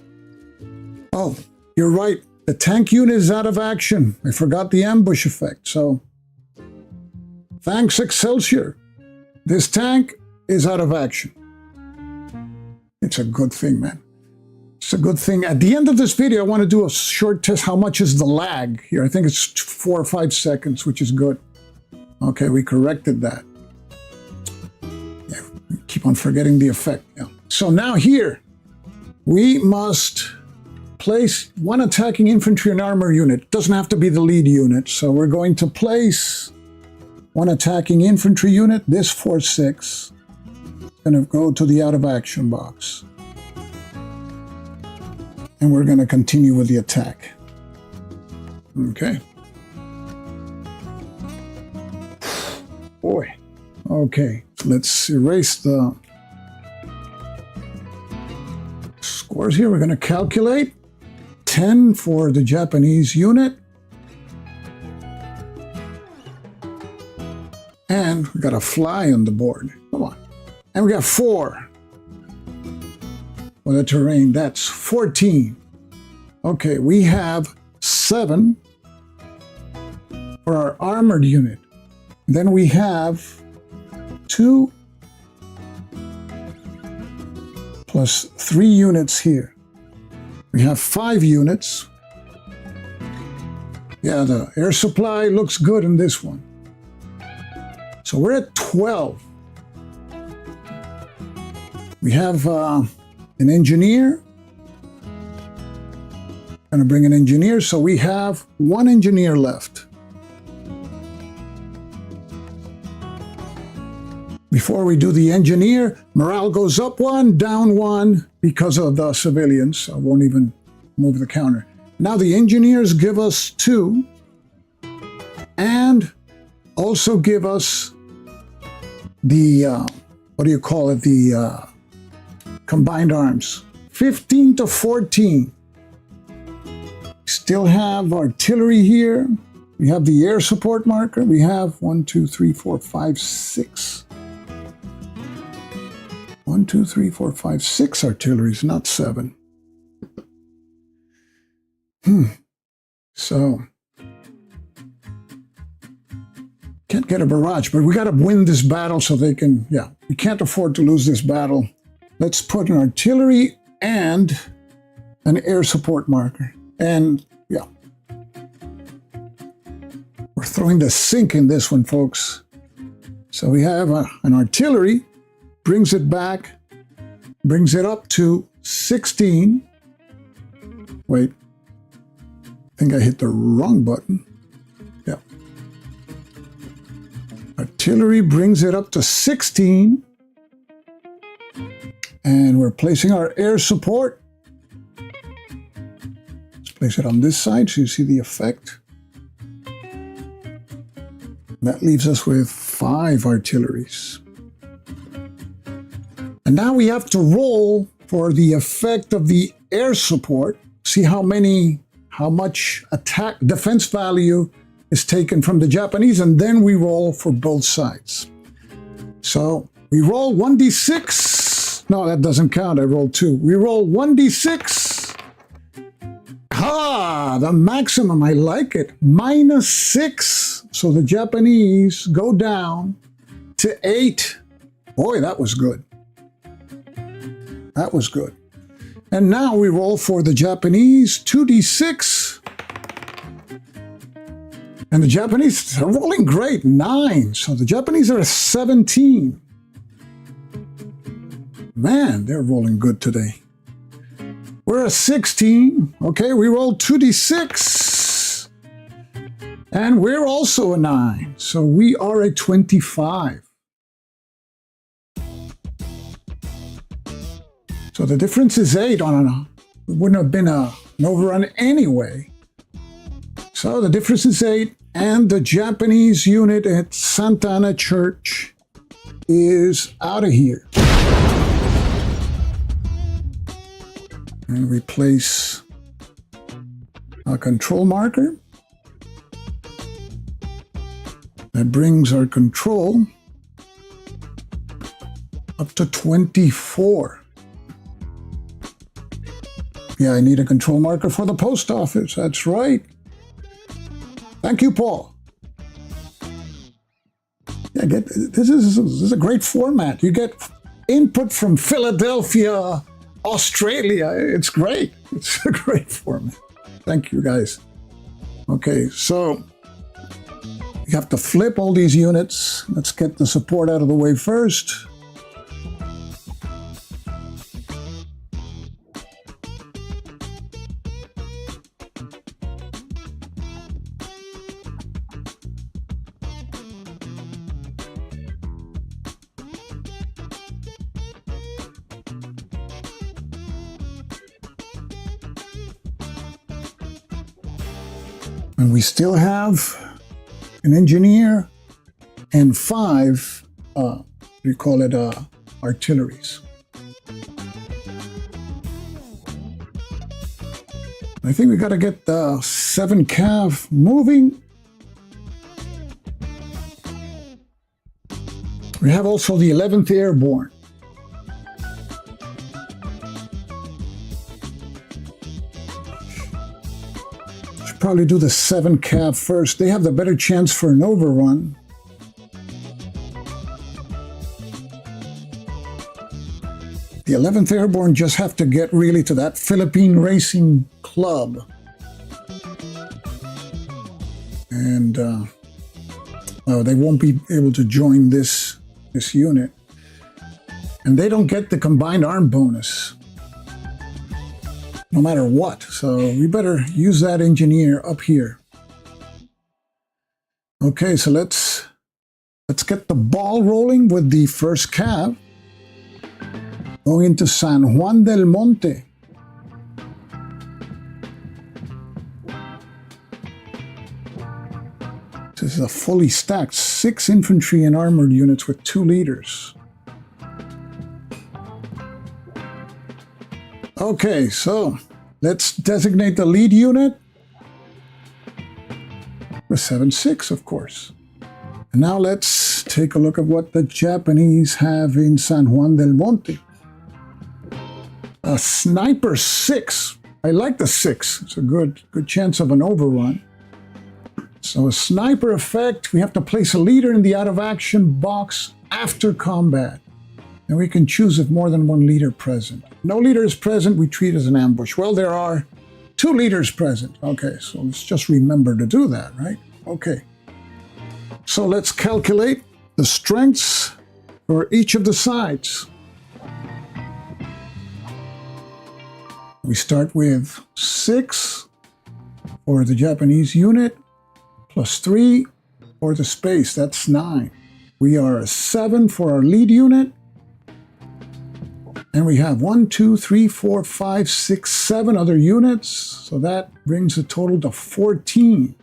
Oh, you're right. The tank unit is out of action. I forgot the ambush effect, so thanks, Excelsior. This tank is out of action. It's a good thing, man. It's a good thing. At the end of this video, I want to do a short test. How much is the lag here? I think it's 4 or 5 seconds, which is good. Okay, we corrected that. Yeah, we keep on forgetting the effect. Yeah. So now here, we must place one attacking infantry and armor unit. It doesn't have to be the lead unit. So we're going to place one attacking infantry unit. This 4-6 is going to go to the out-of-action box. And we're going to continue with the attack. Okay. Boy. Okay. Let's erase the scores here. We're going to calculate. 10 for the Japanese unit. And we got a fly on the board. Come on. And we got 4 for the terrain. That's 14. Okay, we have 7 for our armored unit. Then we have 2 plus 3 units here. We have 5 units. Yeah, the air supply looks good in this one. So we're at 12. We have an engineer. Going to bring an engineer, so we have 1 engineer left. Before we do the engineer, morale goes up 1, down 1 because of the civilians. I won't even move the counter. Now the engineers give us 2 and also give us the, what do you call it, the combined arms. 15 to 14. Still have artillery here. We have the air support marker. We have 1, 2, 3, 4, 5, 6. 1, 2, 3, 4, 5, 6 artilleries, not 7. So, can't get a barrage, but we got to win this battle so they can, yeah, we can't afford to lose this battle. Let's put an artillery and an air support marker. And, yeah, we're throwing the sink in this one, folks. So we have an artillery, brings it back, brings it up to 16. Wait, I think I hit the wrong button. Yeah. Artillery brings it up to 16. And we're placing our air support. Let's place it on this side so you see the effect. That leaves us with 5 artilleries. And now we have to roll for the effect of the air support. See how much attack defense value is taken from the Japanese, and then we roll for both sides. So we roll 1d6. No, that doesn't count. I rolled 2. We roll 1d6. Ah, the maximum. I like it. -6. So the Japanese go down to 8. Boy, that was good. That was good. And now we roll for the Japanese 2d6. And the Japanese are rolling great, 9. So the Japanese are 17. Man, they're rolling good today. We're a 16. Okay, we roll 2d6. And we're also a 9. So we are a 25. So the difference is 8 on it wouldn't have been an overrun anyway. So the difference is 8, and the Japanese unit at Santa Ana Church is out of here. And we place a control marker. That brings our control up to 24. Yeah, I need a control marker for the post office. That's right. Thank you, Paul. Yeah, this is a great format. You get input from Philadelphia, Australia. It's great. It's a great format. Thank you, guys. Okay, so you have to flip all these units. Let's get the support out of the way first. And we still have an engineer and 5, we call it artilleries. I think we got to get the 7 Cav moving. We have also the 11th Airborne. Should probably do the 7 Cav first. They have the better chance for an overrun. The 11th Airborne just have to get really to that Philippine Racing Club. And they won't be able to join this unit. And they don't get the combined arm bonus, no matter what. So we better use that engineer up here. Okay, so let's get the ball rolling with the first Cav. Going into San Juan del Monte. This is a fully stacked 6 infantry and armored units with 2 leaders. Okay, so let's designate the lead unit with 7-6, of course. And now let's take a look at what the Japanese have in San Juan del Monte. A Sniper 6. I like the 6. It's a good chance of an overrun. So a sniper effect, we have to place a leader in the out-of-action box after combat. And we can choose if more than 1 leader present. No leader is present, we treat as an ambush. Well, there are 2 leaders present. Okay, so let's just remember to do that, right? Okay. So let's calculate the strengths for each of the sides. We start with 6 for the Japanese unit, plus 3 for the space, that's 9. We are a 7 for our lead unit, and we have 1, 2, 3, 4, 5, 6, 7 other units, so that brings the total to 14.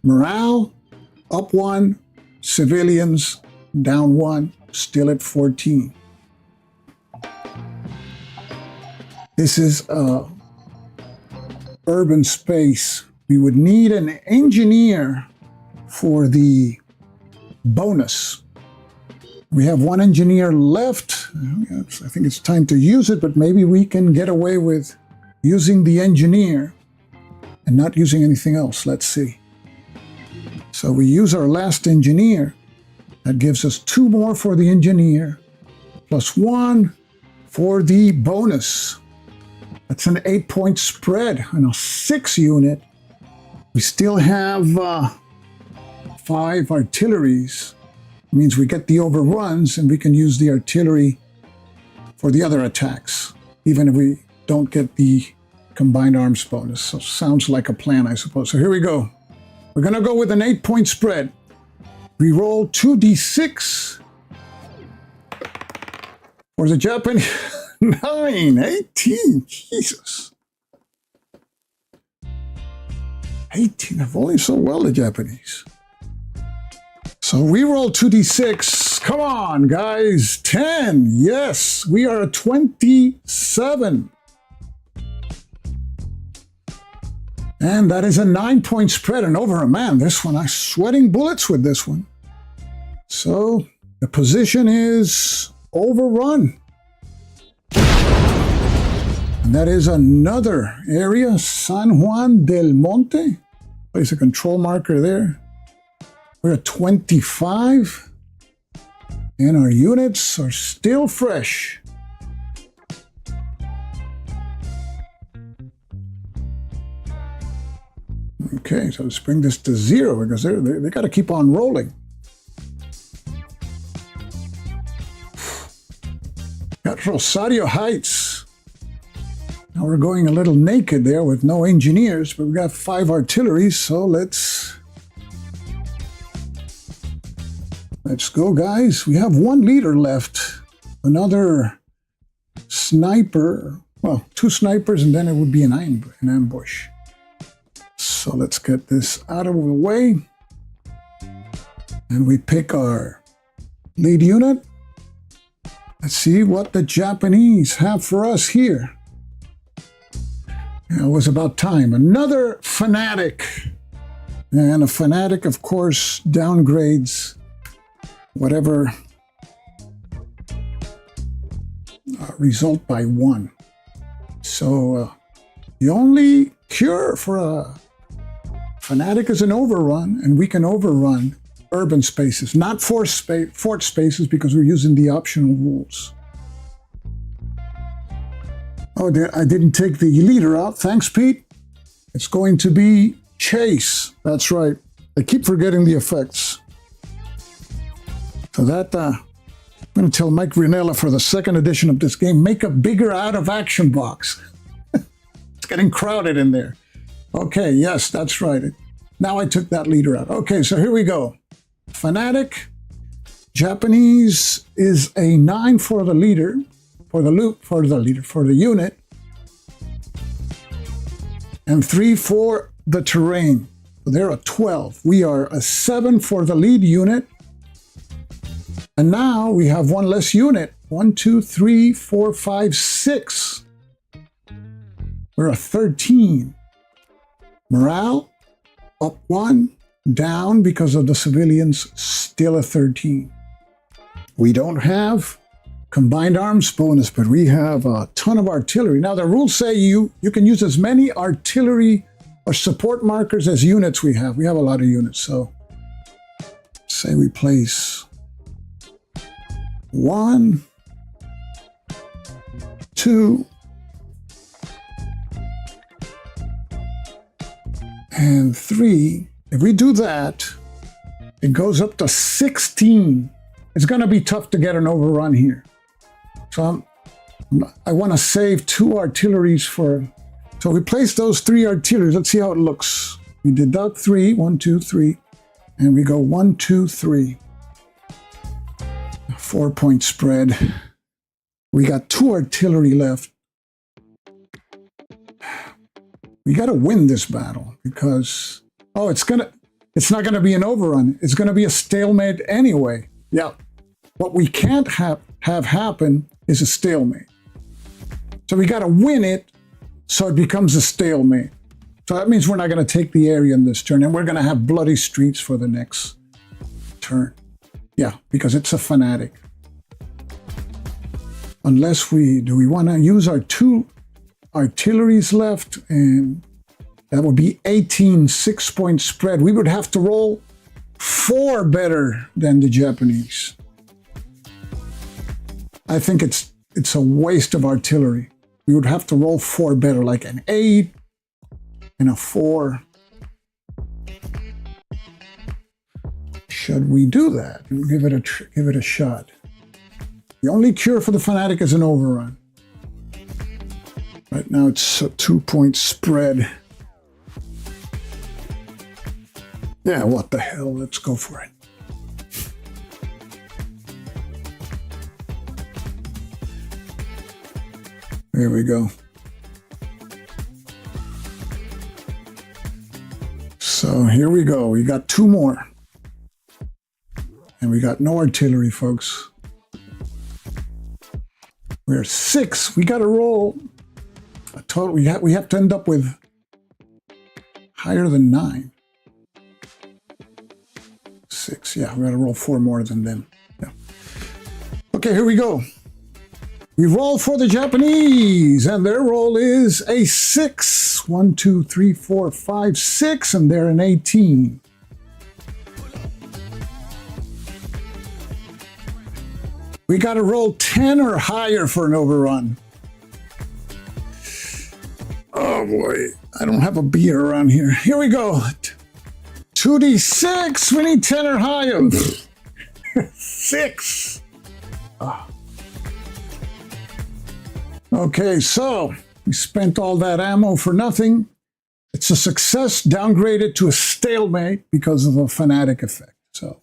Morale, up 1, civilians, down 1, still at 14. This is urban space. We would need an engineer for the bonus. We have 1 engineer left. I think it's time to use it, but maybe we can get away with using the engineer and not using anything else. Let's see. So we use our last engineer. That gives us 2 more for the engineer, plus 1 for the bonus. That's an 8-point spread on a 6 unit. We still have 5 artilleries. It means we get the overruns and we can use the artillery for the other attacks, even if we don't get the combined arms bonus. So sounds like a plan, I suppose. So here we go. We're going to go with an 8-point spread. We roll 2d6 for the Japanese. 9, 18, Jesus. 18, I've only so well the Japanese. So we roll 2d6. Come on, guys. 10, yes, we are at 27. And that is a 9-point spread and over a man. This one, I'm sweating bullets with this one. So the position is overrun. And that is another area, San Juan del Monte. Place a control marker there. We're at 25. And our units are still fresh. Okay, so let's bring this to 0 because they got to keep on rolling. Got Rosario Heights. Now we're going a little naked there with no engineers, but we've got 5 artillery, so let's go, guys. We have 1 leader left. Another sniper. Well, 2 snipers, and then it would be an ambush. So let's get this out of the way. And we pick our lead unit. Let's see what the Japanese have for us here. It was about time. Another fanatic. And a fanatic, of course, downgrades whatever result by 1. So the only cure for a fanatic is an overrun, and we can overrun urban spaces, not fort spaces, because we're using the optional rules. Oh, I didn't take the leader out. Thanks, Pete. It's going to be Chase. That's right. I keep forgetting the effects. So that, I'm going to tell Mike Rinella for the second edition of this game, make a bigger out-of-action box. It's getting crowded in there. Okay, yes, that's right. Now I took that leader out. Okay, so here we go. Fanatic. Japanese is a 9 for the leader, for the unit, and 3 for the terrain. So they're a 12. We are a 7 for the lead unit. And now we have one less unit. 1, 2, 3, 4, 5, 6. We're a 13. Morale, up 1, down because of the civilians, still a 13. We don't have combined arms bonus, but we have a ton of artillery. Now, the rules say you can use as many artillery or support markers as units we have. We have a lot of units, so say we place 1, 2, and 3. If we do that, it goes up to 16. It's going to be tough to get an overrun here. So I want to save 2 artilleries for... So we place those 3 artilleries. Let's see how it looks. We deduct 3, 1, 2, 3, and we go 1, 2, 3. 4-point spread. We got 2 artillery left. We got to win this battle because, it's not gonna be an overrun. It's gonna be a stalemate anyway. Yeah. What we can't have happen is a stalemate. So we got to win it so it becomes a stalemate. So that means we're not going to take the area in this turn, and we're going to have bloody streets for the next turn. Yeah, because it's a fanatic. Unless we want to use our 2 artilleries left, and that would be 18 6-point spread. We would have to roll 4 better than the Japanese. I think it's a waste of artillery. We would have to roll 4 better, like an 8 and a 4. Should we do that? Give it a shot. The only cure for the fanatic is an overrun. Right now it's a 2-point spread. Yeah, what the hell? Let's go for it. There we go. So here we go. We got 2 more. And we got no artillery, folks. We're 6. We got to roll a total. We have to end up with higher than 9. 6. Yeah, we got to roll 4 more than them. Yeah. Okay, here we go. We roll for the Japanese, and their roll is a 6. 1, 2, 3, 4, 5, 6, and they're an 18. We got to roll 10 or higher for an overrun. Oh boy, I don't have a beer around here. Here we go. 2d6, we need 10 or higher. 6. Oh. Okay, so we spent all that ammo for nothing. It's a success, downgraded to a stalemate because of a fanatic effect. So,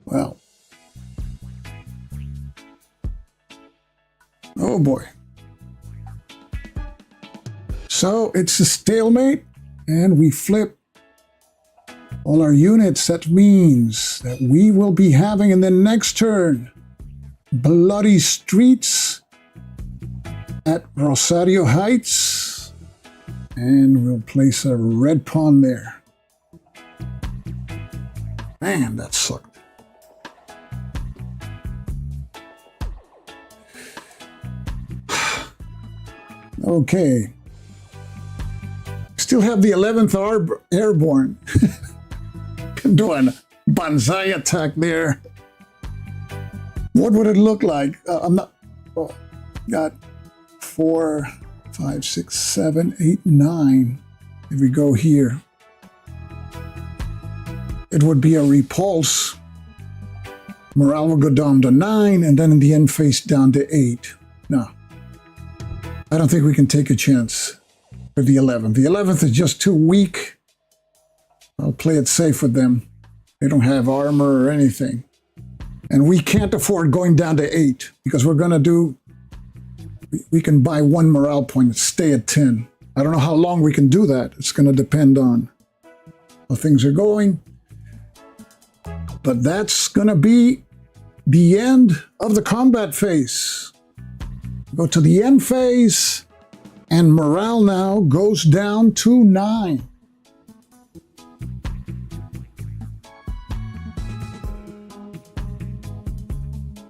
well. Oh boy. So it's a stalemate, and we flip all our units. That means that we will be having in the next turn bloody streets at Rosario Heights, and we'll place a red pawn there. Man, that sucked. Okay. Still have the 11th Airborne. Can do a banzai attack there. What would it look like? I'm not... Oh, got 4, 5, 6, 7, 8, 9. If we go here, it would be a repulse. Morale will go down to 9, and then in the end phase down to 8. No. I don't think we can take a chance with the 11th. The 11th is just too weak. I'll play it safe with them. They don't have armor or anything. And we can't afford going down to 8 because we're going to do... We can buy 1 morale point and stay at 10. I don't know how long we can do that. It's going to depend on how things are going. But that's going to be the end of the combat phase. Go to the end phase, and morale now goes down to 9.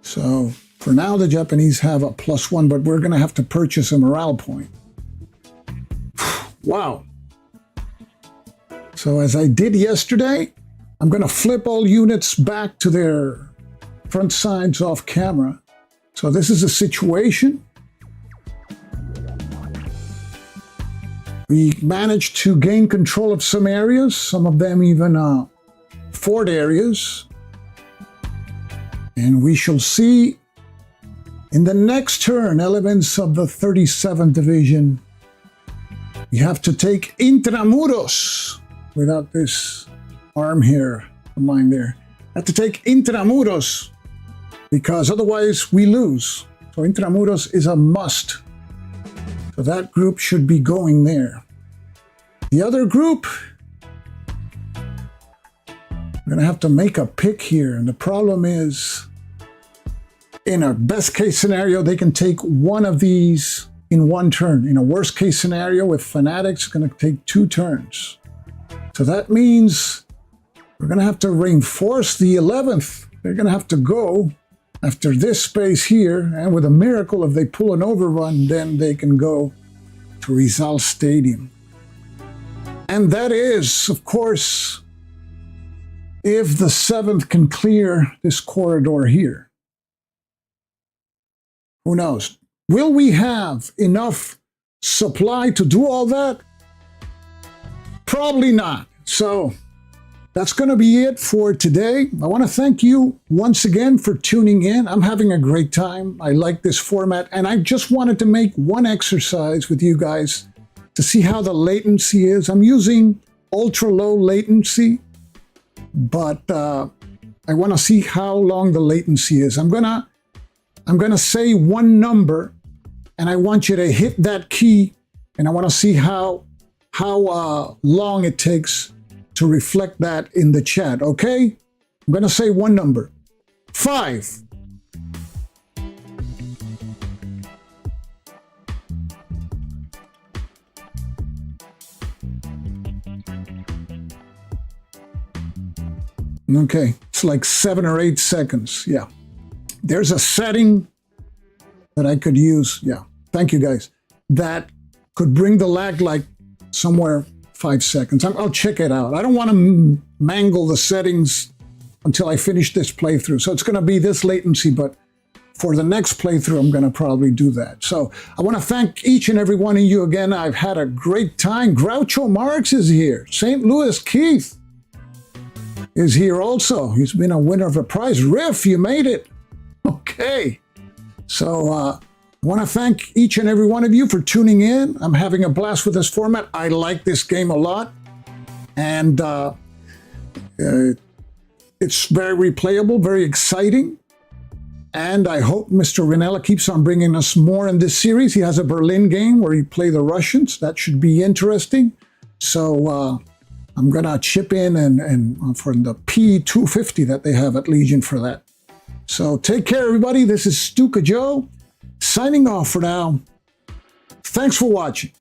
So for now, the Japanese have a +1, but we're going to have to purchase a morale point. Wow. So as I did yesterday, I'm going to flip all units back to their front sides off camera. So this is a situation. We managed to gain control of some areas, some of them even fort areas. And we shall see in the next turn elements of the 37th Division. We have to take Intramuros without this arm here of mine there. Have to take Intramuros because otherwise we lose. So Intramuros is a must. So that group should be going there. The other group, I'm going to have to make a pick here. And the problem is, in a best case scenario, they can take one of these in 1 turn. In a worst case scenario with Fanatics, it's going to take 2 turns. So that means we're going to have to reinforce the 11th. They're going to have to go after this space here. And with a miracle, if they pull an overrun, then they can go to Rizal Stadium. And that is, of course, if the 7th can clear this corridor here. Who knows? Will we have enough supply to do all that? Probably not. So that's going to be it for today. I want to thank you once again for tuning in. I'm having a great time. I like this format. And I just wanted to make one exercise with you guys to see how the latency is. I'm using ultra low latency, but I want to see how long the latency is. I'm gonna say one number, and I want you to hit that key, and I want to see how long it takes to reflect that in the chat. Okay, I'm gonna say one number. 5. Okay, it's like 7 or 8 seconds. Yeah. There's a setting that I could use. Yeah. Thank you, guys. That could bring the lag like somewhere 5 seconds. I'll check it out. I don't want to mangle the settings until I finish this playthrough. So it's going to be this latency, but for the next playthrough, I'm going to probably do that. So I want to thank each and every one of you again. I've had a great time. Groucho Marx is here. St. Louis Keith is here also. He's been a winner of a prize. Riff, you made it. Okay. So I want to thank each and every one of you for tuning in. I'm having a blast with this format. I like this game a lot. And it's very replayable, very exciting. And I hope Mr. Rinella keeps on bringing us more in this series. He has a Berlin game where you play the Russians. That should be interesting. So I'm going to chip in and for the P250 that they have at Legion for that. So take care, everybody. This is Stuka Joe signing off for now. Thanks for watching.